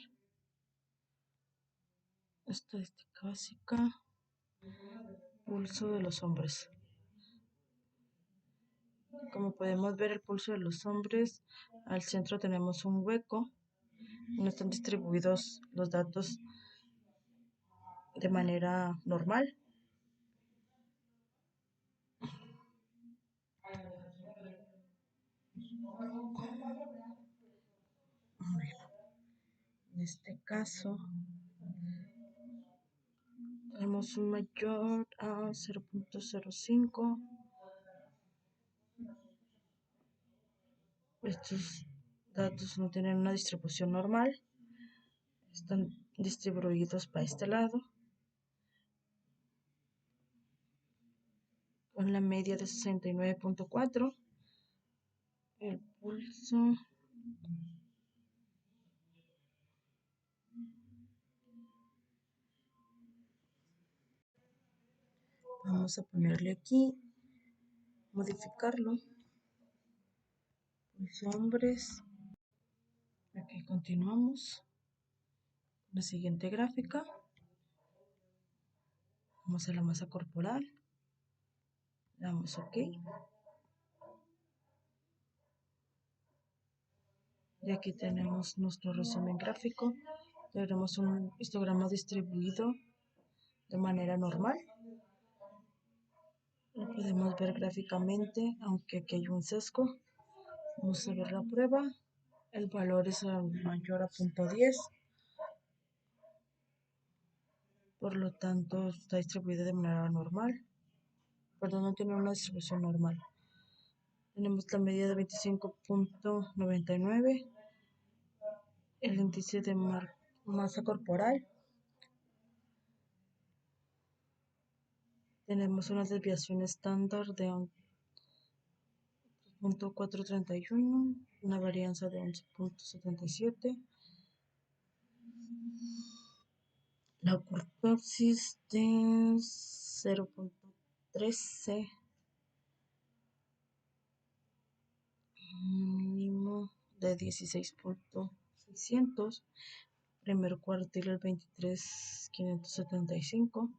Estadística básica. Pulso de los hombres. Como podemos ver, el pulso de los hombres, al centro tenemos un hueco. No están distribuidos los datos de manera normal. En este caso, tenemos un mayor a 0.05. Estos datos no tienen una distribución normal. Están distribuidos para este lado, con la media de 69.4. El pulso. Vamos a ponerle aquí, modificarlo. los hombres. Aquí continuamos con la siguiente gráfica. Vamos a la masa corporal. Le damos OK. Y aquí tenemos nuestro resumen gráfico. Tenemos un histograma distribuido de manera normal. Lo podemos ver gráficamente, aunque aquí hay un sesgo. Vamos a ver la prueba. El valor es mayor a 0.10. Por lo tanto, está distribuido de manera normal. Perdón, no tiene una distribución normal. Tenemos la medida de 25.99. El índice de masa corporal. Tenemos una desviación estándar de 11.431, una varianza de 11.77. La curtosis de 0.13. Mínimo de 16.600. Primer cuartil el 23.575.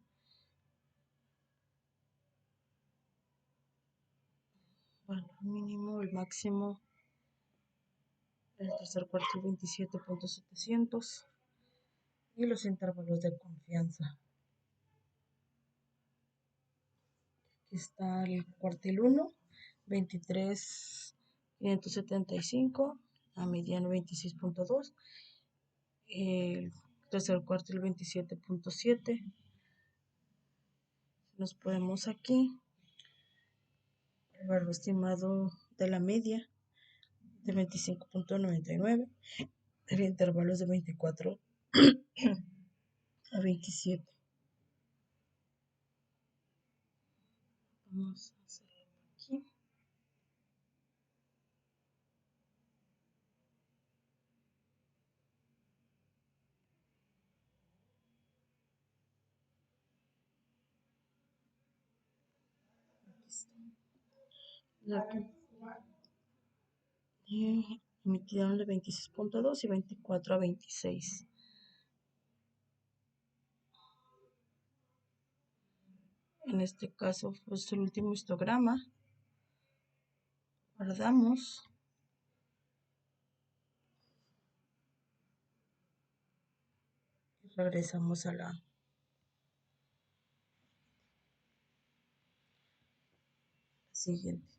Valor mínimo, el máximo el tercer cuartil 27.700. Y los intervalos de confianza. Aquí está el cuartil 1, 23.575, la mediana 26.2, el tercer cuartil 27.7. Nos ponemos aquí el valor estimado de la media de 25.99, el intervalo es de 24 a 27. Vamos a hacerlo aquí. La emitieron de 26.2 y 24 a 26. En este caso fue el último histograma. Guardamos. Y regresamos a la siguiente.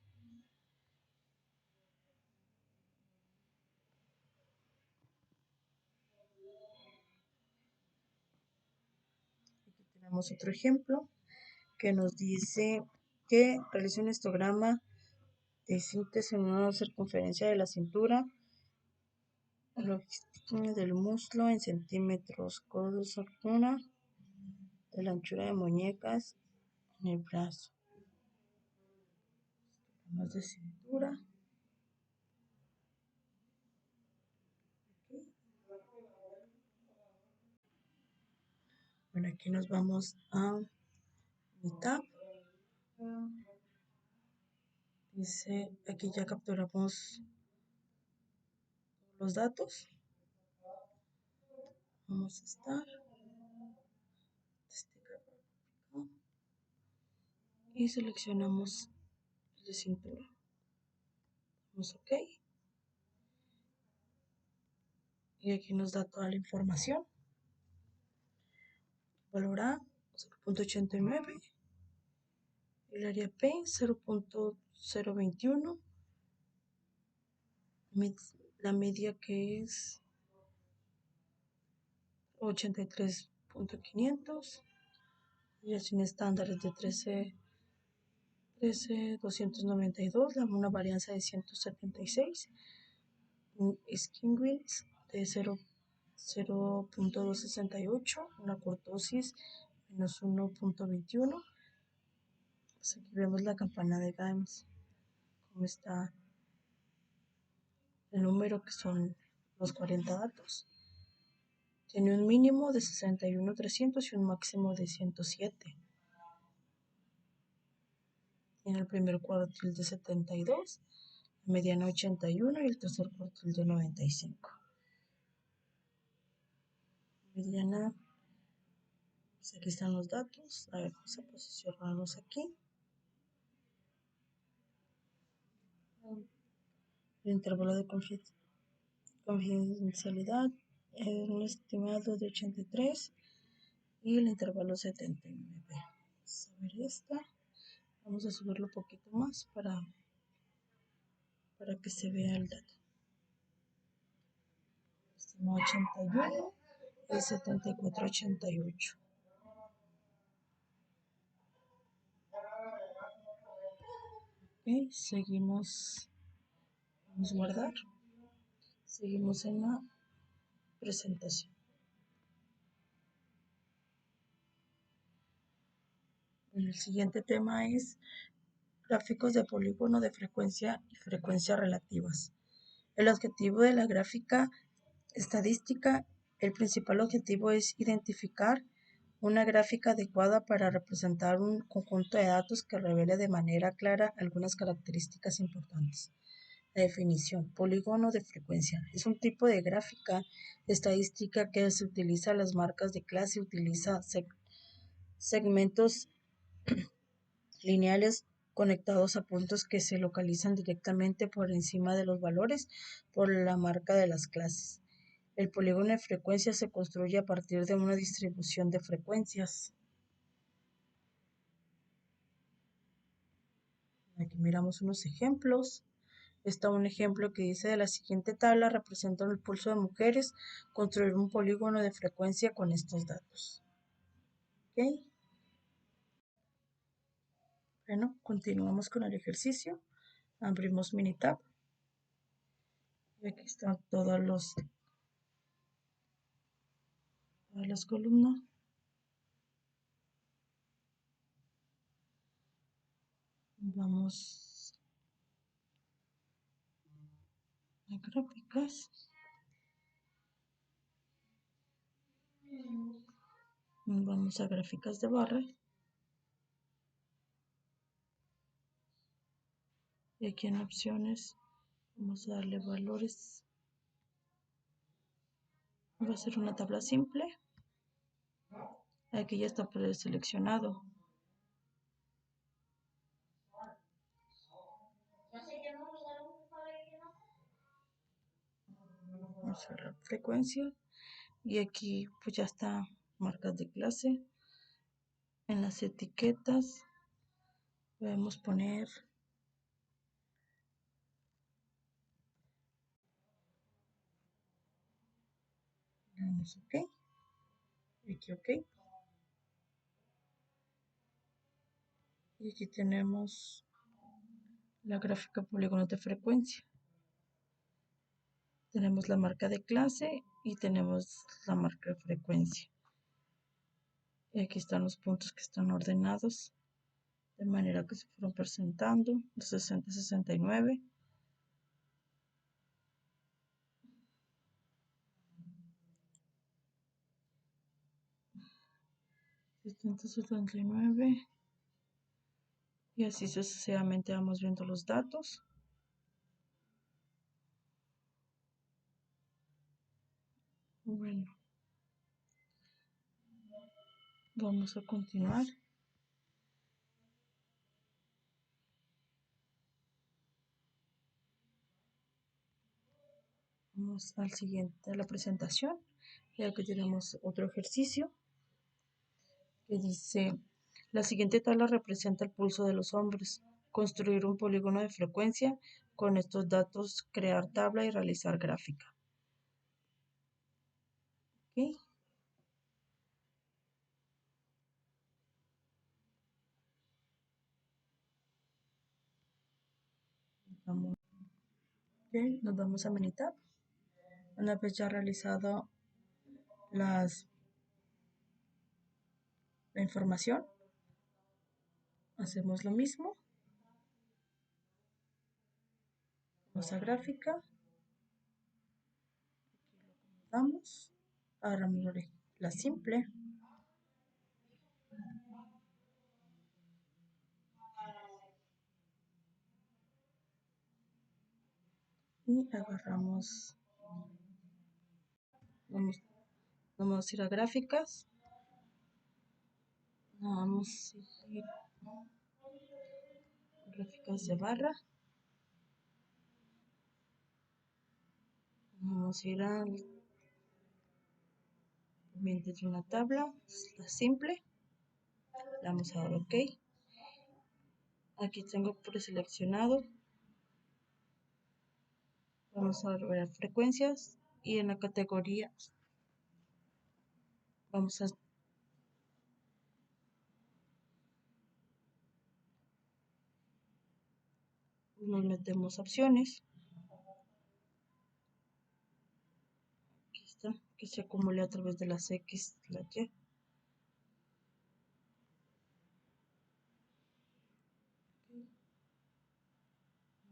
Aquí tenemos otro ejemplo que nos dice que realice un histograma de síntesis en una circunferencia de la cintura, longitud del muslo en centímetros, codos altura, de la anchura de muñecas en el brazo, más de cintura. Bueno, aquí nos vamos a mitad. Dice, aquí ya capturamos los datos. Vamos a estar. Y seleccionamos el de cintura. Damos OK. Y aquí nos da toda la información. Valor A 0.89. El área P 0.021. La media que es 83.500. Desviación estándar es de 13.292, una varianza de 176. Un skin width de 0.268, una cortosis menos 1.21. Pues aquí vemos la campana de Games, cómo está el número, que son los 40 datos. Tiene un mínimo de 61.300 y un máximo de 107. Tiene el primer cuartil de 72, mediana 81 y el tercer cuartil de 95. Mediana, pues aquí están los datos. A ver, vamos a posicionarlos aquí. El intervalo de confidencialidad es un estimado de 83 y el intervalo 79. Vamos a ver esta. Vamos a subirlo un poquito más para que se vea el dato. Estimado 81 y 74,88. Ok, seguimos. Vamos a guardar. Seguimos en la presentación. El siguiente tema es gráficos de polígono de frecuencia y frecuencia relativas. El objetivo de la gráfica estadística, el principal objetivo es identificar una gráfica adecuada para representar un conjunto de datos que revele de manera clara algunas características importantes. La definición: polígono de frecuencia es un tipo de gráfica estadística que se utiliza las marcas de clase, utiliza segmentos lineales conectados a puntos que se localizan directamente por encima de los valores por la marca de las clases. El polígono de frecuencia se construye a partir de una distribución de frecuencias. Aquí miramos unos ejemplos. Está un ejemplo que dice: de la siguiente tabla representa el pulso de mujeres, construir un polígono de frecuencia con estos datos. ¿Ok? Bueno, continuamos con el ejercicio. Abrimos Minitab. Y aquí están todas las columnas. Vamos a gráficas. Vamos a gráficas de barra. Y aquí en opciones vamos a darle valores. Va a ser una tabla simple. Aquí ya está preseleccionado. Vamos a ver la frecuencia. Y aquí pues ya está marcas de clase. En las etiquetas podemos poner OK. Aquí OK. Y aquí tenemos la gráfica polígonos de frecuencia. Tenemos la marca de clase y tenemos la marca de frecuencia. Y aquí están los puntos que están ordenados de manera que se fueron presentando, de 60 a 69. Y así sucesivamente vamos viendo los datos. Bueno, vamos a continuar. Vamos al siguiente, a la presentación. Y aquí tenemos otro ejercicio que dice: la siguiente tabla representa el pulso de los hombres. Construir un polígono de frecuencia con estos datos, crear tabla y realizar gráfica. ¿Okay? Nos vamos a Minitab. Una vez ya realizado la información, hacemos lo mismo. Vamos a gráfica. Damos. Agarramos la simple. y agarramos, vamos a ir a gráficas, vamos a ir a gráficas de barra, vamos a ir a ambiente de una tabla, la simple, le vamos a dar OK. Aquí tengo preseleccionado, vamos a ver frecuencias y en la categoría vamos a nos metemos opciones, aquí está, que se acumule a través de las X, la Y.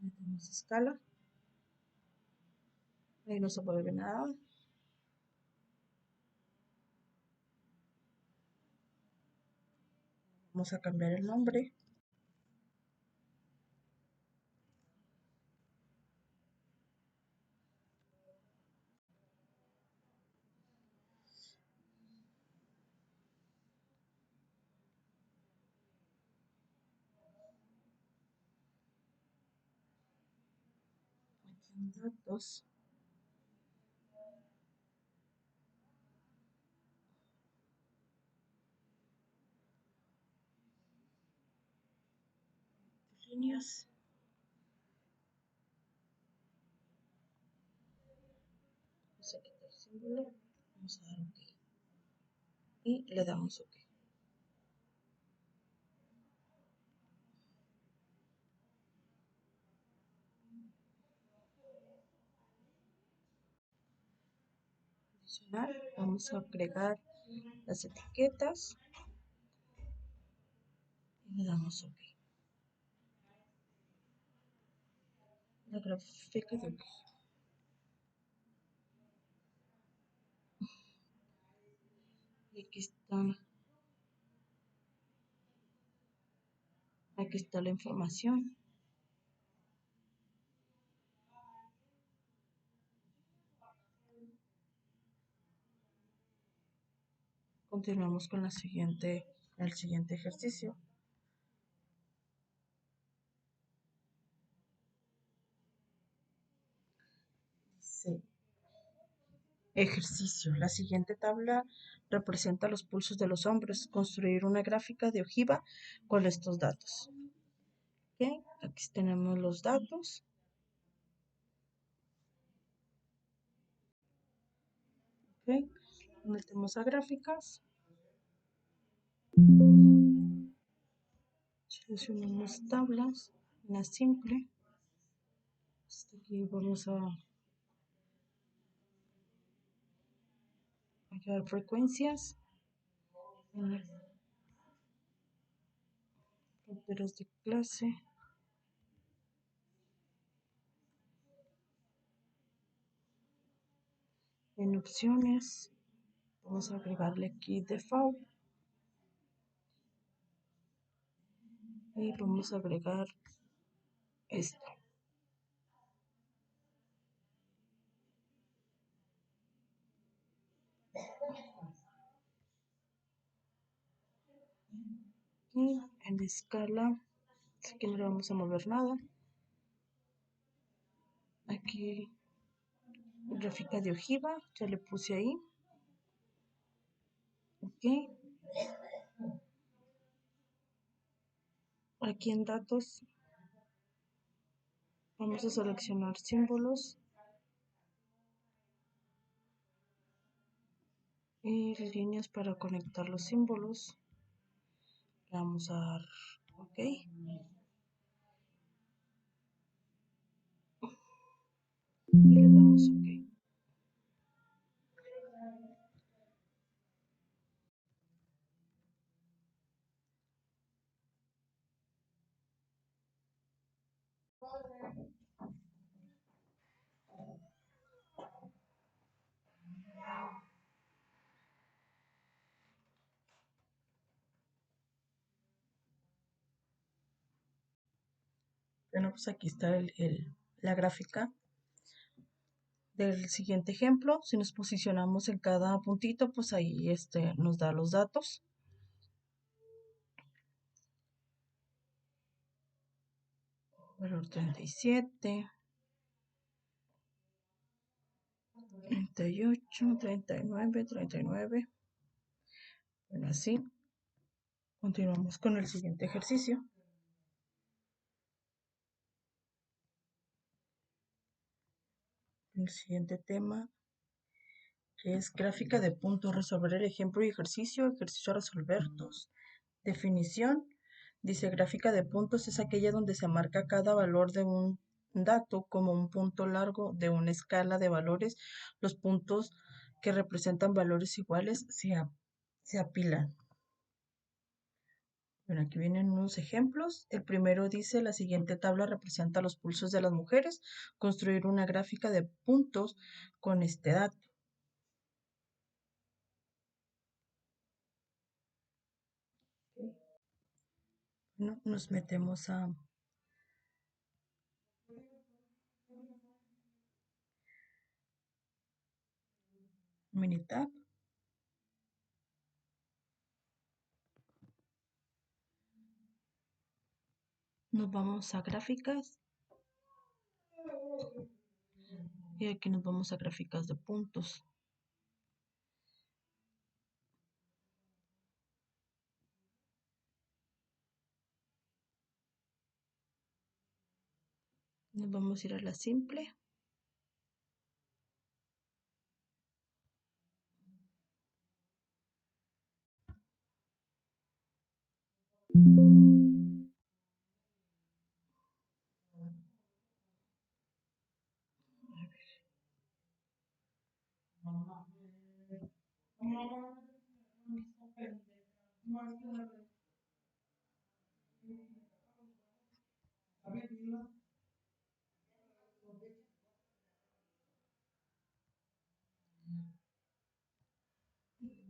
Metemos escala, ahí no se puede ver nada. Vamos a cambiar el nombre. Aquí en datos. Líneas. Vamos a quitar el símbolo. Vamos a dar OK. Y le damos OK. Adicional, vamos a agregar las etiquetas y le damos OK. La gráfica de OK. Y aquí está la información. Continuamos con el siguiente ejercicio. Dice, ejercicio. La siguiente tabla representa los pulsos de los hombres. Construir una gráfica de ojiva con estos datos. Okay. Aquí tenemos los datos. Okay. Metemos a gráficas. Seleccionamos tablas, la simple. Hasta aquí vamos a hallar frecuencias. Fronteras de clase. En opciones, vamos a agregarle aquí default. Y vamos a agregar esto. Y en escala, aquí no le vamos a mover nada. Aquí, gráfica de ojiva, ya le puse ahí. Ok. Aquí en datos, vamos a seleccionar símbolos. Y líneas para conectar los símbolos. Le vamos a dar OK. Y le damos OK. Bueno, pues aquí está la gráfica. del siguiente ejemplo. Si nos posicionamos en cada puntito, pues ahí nos da los datos. Valor 37, 38, 39, 39. Bueno, así. Continuamos con el siguiente ejercicio. El siguiente tema que es gráfica de puntos. Resolver el ejemplo y ejercicio. Ejercicio a resolver 2. Definición. Dice gráfica de puntos es aquella donde se marca cada valor de un dato como un punto largo de una escala de valores. Los puntos que representan valores iguales se apilan. Bueno, aquí vienen unos ejemplos. El primero dice, la siguiente tabla representa los pulsos de las mujeres. Construir una gráfica de puntos con este dato. Bueno, nos metemos a Minitab. Nos vamos a gráficas. Y aquí nos vamos a gráficas de puntos. Nos vamos a ir a la simple.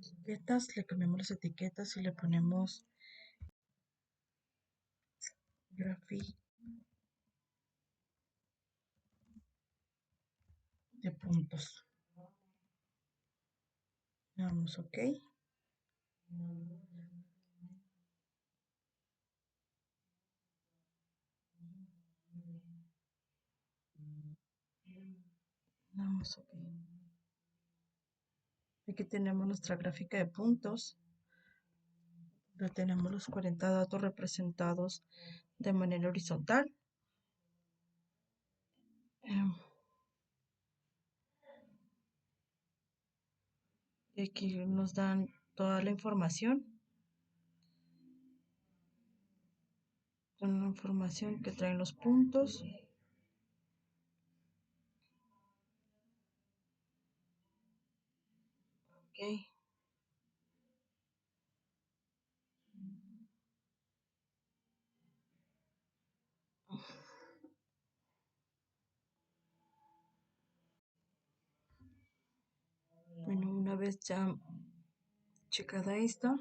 Etiquetas, le cambiamos las etiquetas y le ponemos gráfica de puntos. Le damos OK. Damos OK. Aquí tenemos nuestra gráfica de puntos. Tenemos los 40 datos representados de manera horizontal. Y aquí nos dan toda la información. Con la información que traen los puntos. OK. Bueno, una vez ya checada esta,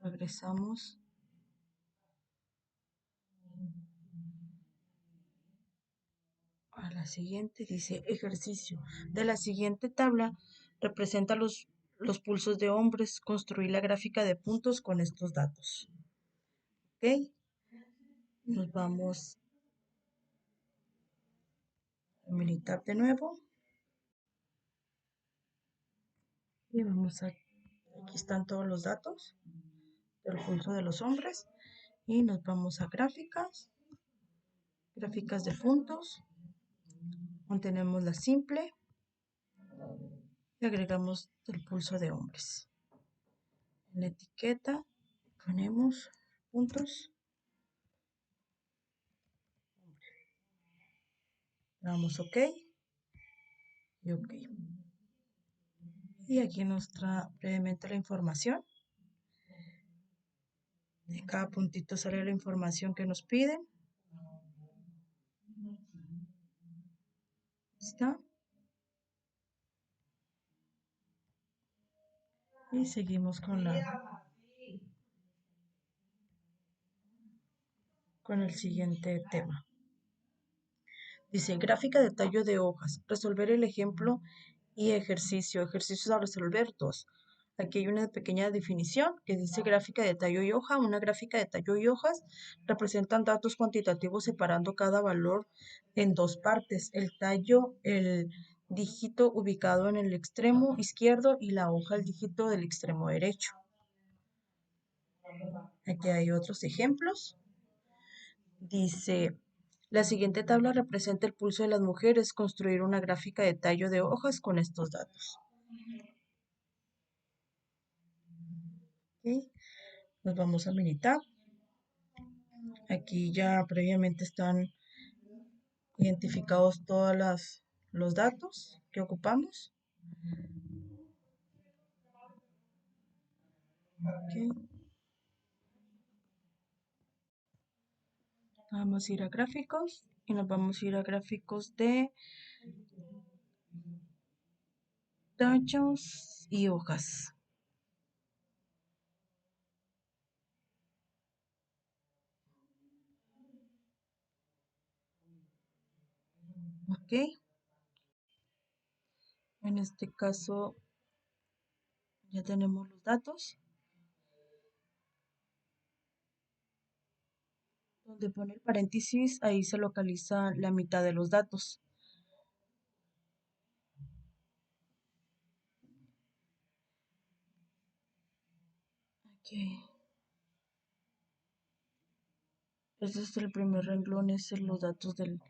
regresamos a la siguiente. Dice ejercicio. De la siguiente tabla representa los pulsos de hombres. Construir la gráfica de puntos con estos datos. OK. Nos vamos a Minitab de nuevo. Y vamos a, aquí están todos los datos del pulso de los hombres. Y nos vamos a gráficas. Gráficas de puntos. Mantenemos la simple. Y agregamos el pulso de hombres. En la etiqueta ponemos puntos. Damos OK. Y OK. Y aquí nos trae brevemente la información. De cada puntito sale la información que nos piden. ¿Está? Y seguimos con el siguiente tema. Dice gráfica de tallo de hojas. Resolver el ejemplo y ejercicio. Ejercicios a resolver 2. Aquí hay una pequeña definición que dice gráfica de tallo y hoja. Una gráfica de tallo y hojas representan datos cuantitativos separando cada valor en dos partes. El tallo, el dígito ubicado en el extremo izquierdo y la hoja, el dígito del extremo derecho. Aquí hay otros ejemplos. Dice, la siguiente tabla representa el pulso de las mujeres. Construir una gráfica de tallo de hojas con estos datos. ¿Ok? Nos vamos a Minitab. Aquí ya previamente están identificados todos los datos que ocupamos. Okay. Vamos a ir a gráficos y nos vamos a ir a gráficos de tallos y hojas. Ok. En este caso ya tenemos los datos. Donde pone el paréntesis, ahí se localiza la mitad de los datos. Okay. Este es el primer renglón, es los datos del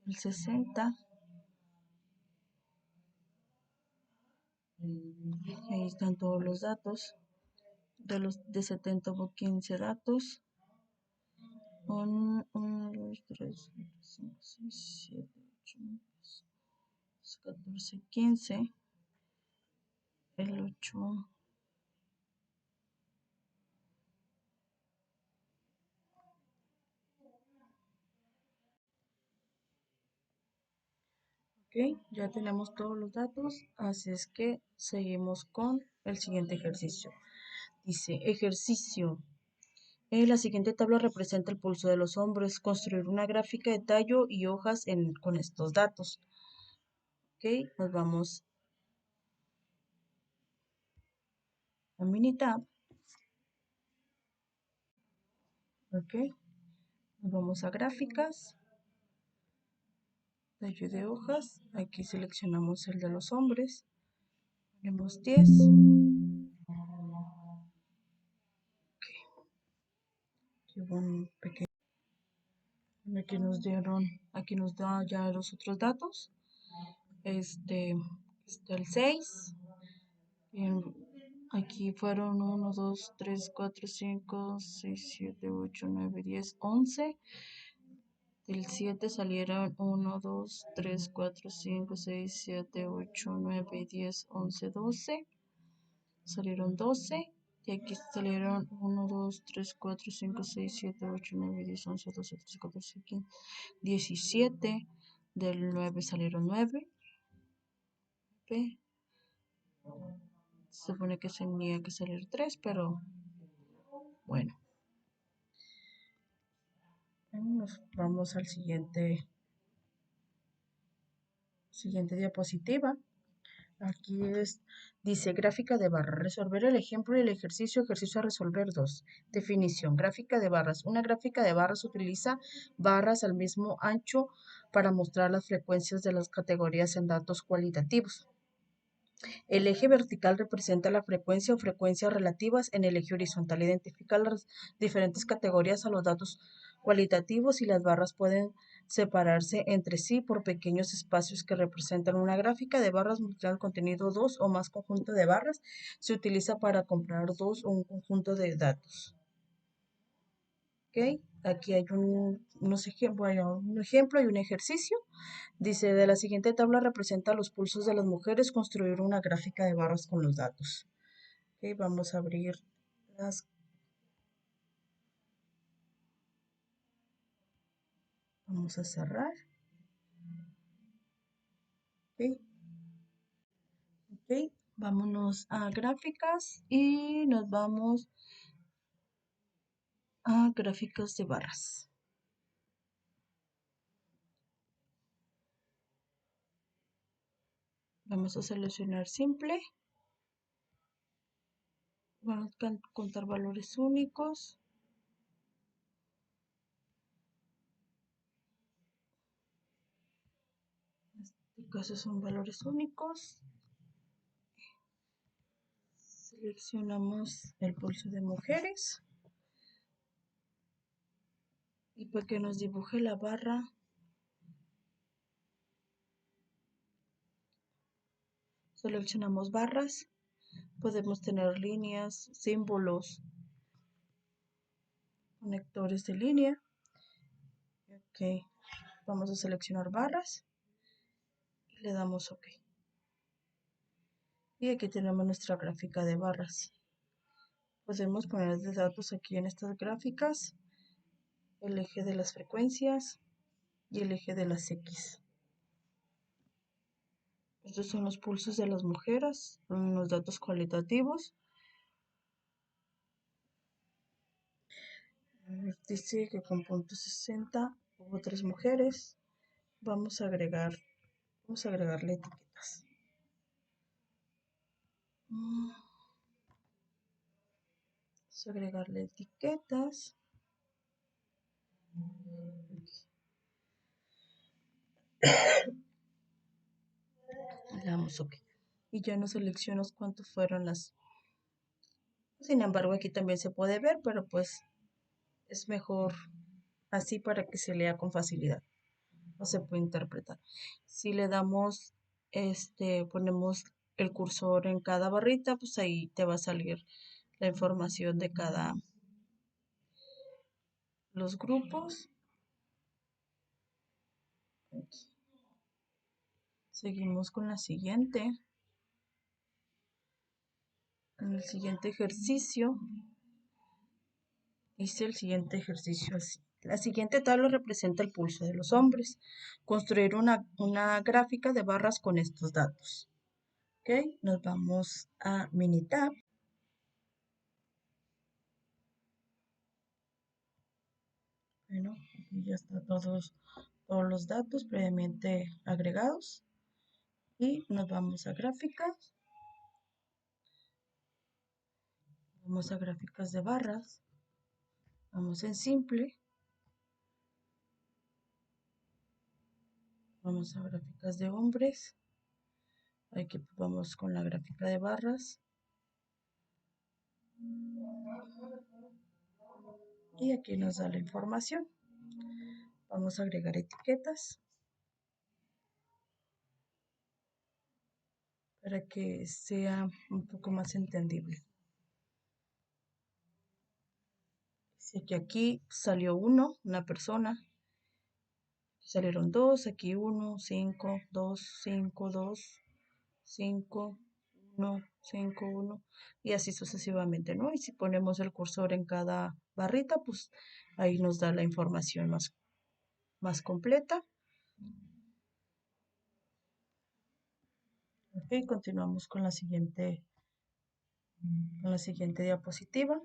60. Ahí están todos los datos. De 70 hubo 15 datos. 1, 2, 3, 4, 5, 6, 7, 8, 9, 14, 15. El 8. Ok, ya tenemos todos los datos, así es que seguimos con el siguiente ejercicio. Dice, ejercicio. La siguiente tabla representa el pulso de los hombres. Construir una gráfica de tallo y hojas con estos datos. Ok, nos vamos a Minitab. Ok, nos vamos a gráficas, tallo de hojas. Aquí seleccionamos el de los hombres. Ponemos 10. Aquí hubo un pequeño. Aquí nos da ya los otros datos. Está el 6. Aquí fueron 1, 2, 3, 4, 5, 6, 7, 8, 9, 10, 11. Del 7 salieron 1, 2, 3, 4, 5, 6, 7, 8, 9, 10, 11, 12. Salieron 12. Y aquí salieron 1, 2, 3, 4, 5, 6, 7, 8, 9, 10, 11, 12, 13, 14, 15, 17. Del 9 salieron 9. Se supone que tenía que salir 3, pero bueno. Nos vamos al siguiente diapositiva. Aquí dice gráfica de barras. Resolver el ejemplo y el ejercicio a resolver 2. Definición. Gráfica de barras. Una gráfica de barras utiliza barras al mismo ancho para mostrar las frecuencias de las categorías en datos cualitativos. El eje vertical representa la frecuencia o frecuencias relativas en el eje horizontal. Identifica las diferentes categorías a los datos cualitativos y las barras pueden separarse entre sí por pequeños espacios que representan una gráfica de barras mostrar el contenido 2 o más conjunto de barras. Se utiliza para comparar dos o un conjunto de datos. ¿Okay? Aquí hay un ejemplo y un ejercicio. Dice, de la siguiente tabla representa los pulsos de las mujeres, construir una gráfica de barras con los datos. Okay, vamos a abrir las... Vamos a cerrar. Okay. Ok, vámonos a gráficas y nos vamos a gráficas de barras. Vamos a seleccionar simple. Vamos a contar valores únicos. En este caso son valores únicos. Seleccionamos el pulso de mujeres. Y para que nos dibuje la barra, seleccionamos barras. Podemos tener líneas, símbolos, conectores de línea. Ok, vamos a seleccionar barras y le damos OK. Y aquí tenemos nuestra gráfica de barras. Podemos poner de datos aquí en estas gráficas el eje de las frecuencias y el eje de las X. Estos son los pulsos de las mujeres, son los datos cualitativos. Dice que con punto 60 hubo 3 mujeres. Vamos a agregarle etiquetas. Vamos a agregarle etiquetas. Le damos OK. Y ya nos seleccionamos cuántos fueron las. Sin embargo, aquí también se puede ver, pero pues es mejor así para que se lea con facilidad. No se puede interpretar. Si le damos, ponemos el cursor en cada barrita, pues ahí te va a salir la información de cada los grupos. Aquí. Seguimos con la siguiente. En el siguiente ejercicio, hice el siguiente ejercicio así. La siguiente tabla representa el pulso de los hombres. Construir una gráfica de barras con estos datos. Ok, nos vamos a Minitab. Bueno, aquí ya están todos los datos previamente agregados. Y nos vamos a gráficas. Vamos a gráficas de barras. Vamos en simple. Vamos a gráficas de hombres. Aquí vamos con la gráfica de barras. Y aquí nos da la información. Vamos a agregar etiquetas para que sea un poco más entendible. Dice que aquí salió una persona. Salieron 2, aquí 1, 5, 2, 5, 2, 5, 1, 5, 1 y así sucesivamente, ¿no? Y si ponemos el cursor en cada barrita, pues ahí nos da la información más completa. Ok, continuamos con la siguiente diapositiva.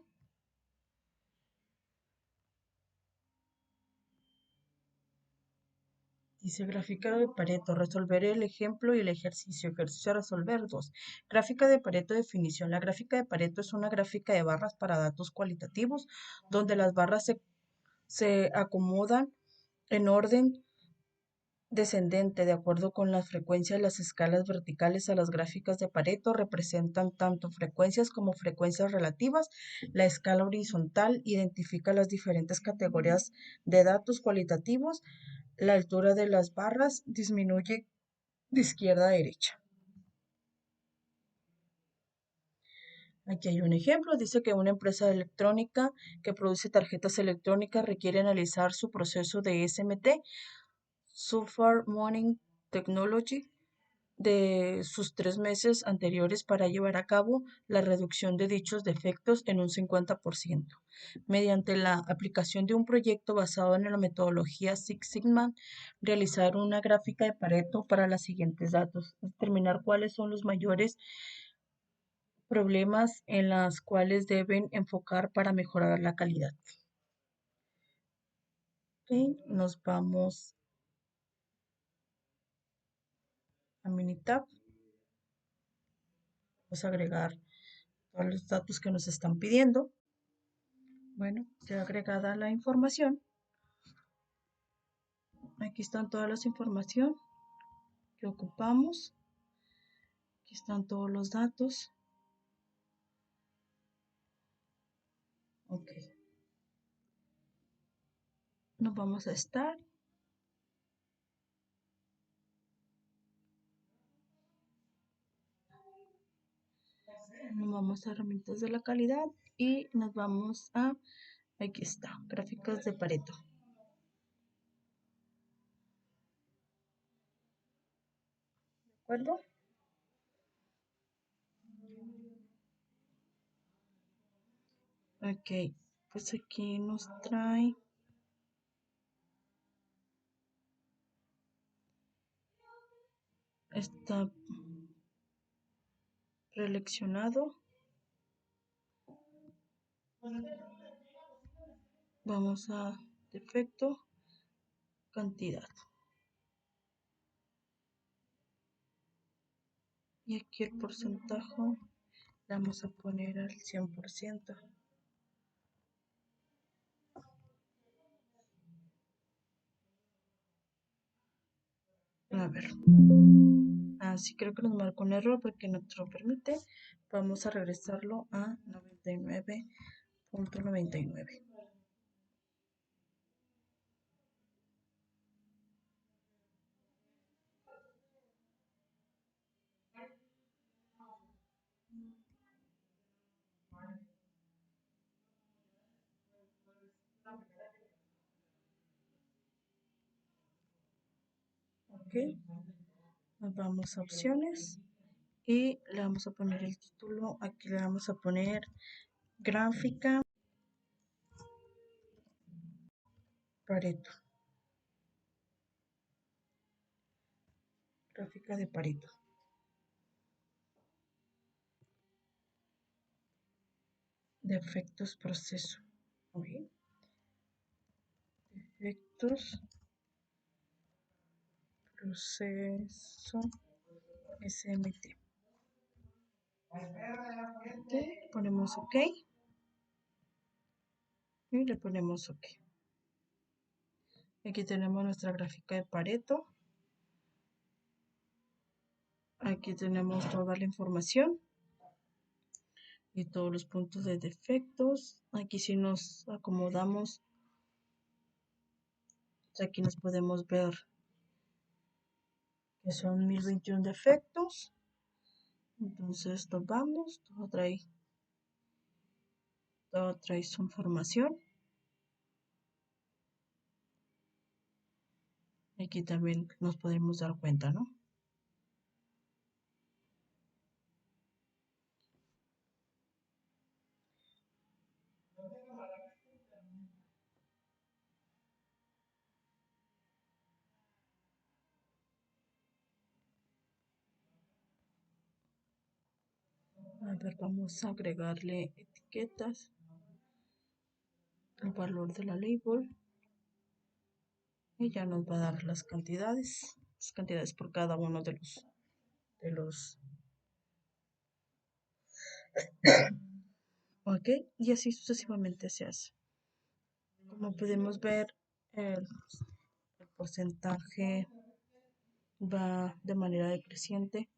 Dice gráfica de Pareto, resolver el ejemplo y el ejercicio. Ejercicio a resolver 2. Gráfica de Pareto, definición. La gráfica de Pareto es una gráfica de barras para datos cualitativos, donde las barras se acomodan en orden descendente de acuerdo con las frecuencias. Las escalas verticales a las gráficas de Pareto representan tanto frecuencias como frecuencias relativas. La escala horizontal identifica las diferentes categorías de datos cualitativos. La altura de las barras disminuye de izquierda a derecha. Aquí hay un ejemplo, dice que una empresa electrónica que produce tarjetas electrónicas requiere analizar su proceso de SMT, Software Monitoring Technology, de sus 3 meses anteriores para llevar a cabo la reducción de dichos defectos en un 50%, mediante la aplicación de un proyecto basado en la metodología Six Sigma, realizar una gráfica de Pareto para los siguientes datos, determinar cuáles son los mayores problemas en los cuales deben enfocar para mejorar la calidad. Okay, nos vamos a Minitab. pues agregar todos los datos que nos están pidiendo. Bueno, ya agregada la información, aquí están todas las información que ocupamos. Aquí están todos los datos. Ok. Nos vamos a estar. Nos vamos a herramientas de la calidad y nos vamos a, aquí está, gráficas de Pareto. ¿De acuerdo? Ok, pues aquí nos trae está preseleccionado. Vamos a defecto, cantidad. Y aquí el porcentaje le vamos a poner al 100%. A ver. Así creo que nos marcó un error porque no te lo permite. Vamos a regresarlo a 99.99. Ok, nos vamos a opciones y le vamos a poner el título. Aquí le vamos a poner gráfica Pareto. Gráfica de Pareto. De efectos proceso. Okay. Efectos proceso SMT. Okay. Ponemos OK. Y le ponemos OK. Aquí tenemos nuestra gráfica de Pareto. Aquí tenemos toda la información y todos los puntos de defectos. Aquí si nos acomodamos, aquí nos podemos ver que son 1021 defectos. Entonces vamos, todo trae su información. Aquí también nos podemos dar cuenta, ¿no? A ver, vamos a agregarle etiquetas, el valor de la label y ya nos va a dar las cantidades por cada uno de los ok, y así sucesivamente se hace. Como podemos ver, el porcentaje va de manera decreciente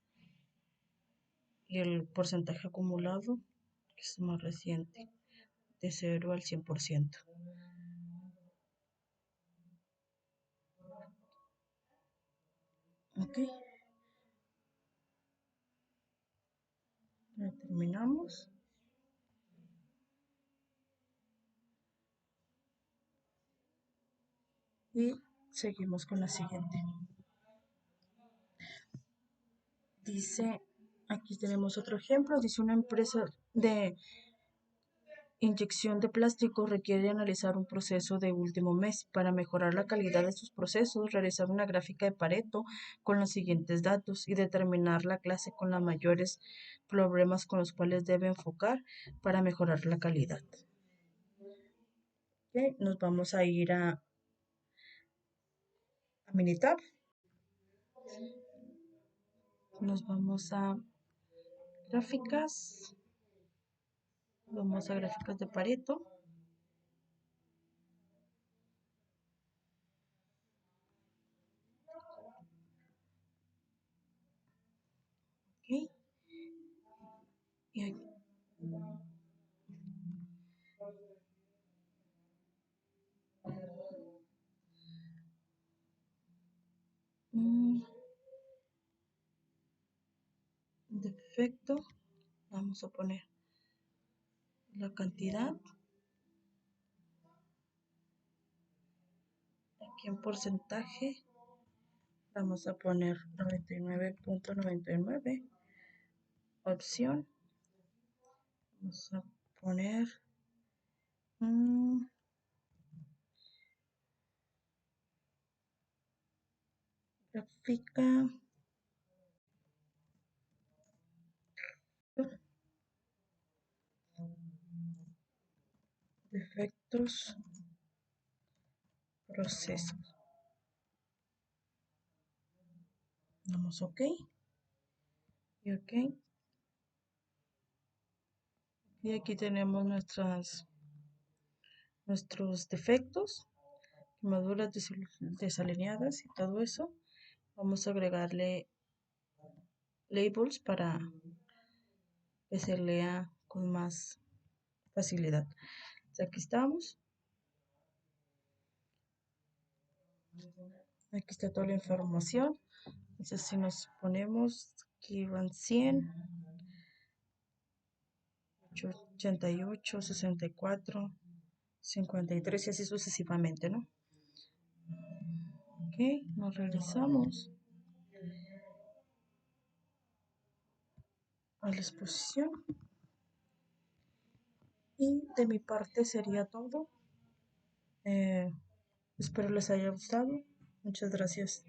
y el porcentaje acumulado, que es más reciente, de 0 al 100%. Ok, ya terminamos. Y seguimos con la siguiente. Dice, aquí tenemos otro ejemplo, dice una empresa de inyección de plástico requiere analizar un proceso de último mes. Para mejorar la calidad de sus procesos, realizar una gráfica de Pareto con los siguientes datos y determinar la clase con los mayores problemas con los cuales debe enfocar para mejorar la calidad. Okay, nos vamos a ir a Minitab. Nos vamos a Gráficas. Vamos a gráficas de Pareto. Ok. Y aquí. Defecto. Vamos a poner la cantidad. Aquí en porcentaje vamos a poner 99.99. Opción. Vamos a poner gráfica. Defectos. Procesos. Damos OK. Y OK. Y aquí tenemos nuestros defectos, quemaduras desalineadas y todo eso. Vamos a agregarle labels para que se lea con más facilidad. Aquí estamos. Aquí está toda la información. Entonces si nos ponemos, aquí van 100, 88, 64, 53 y así sucesivamente, ¿no? Ok, nos regresamos a la exposición. Y de mi parte sería todo. Espero les haya gustado. Muchas gracias.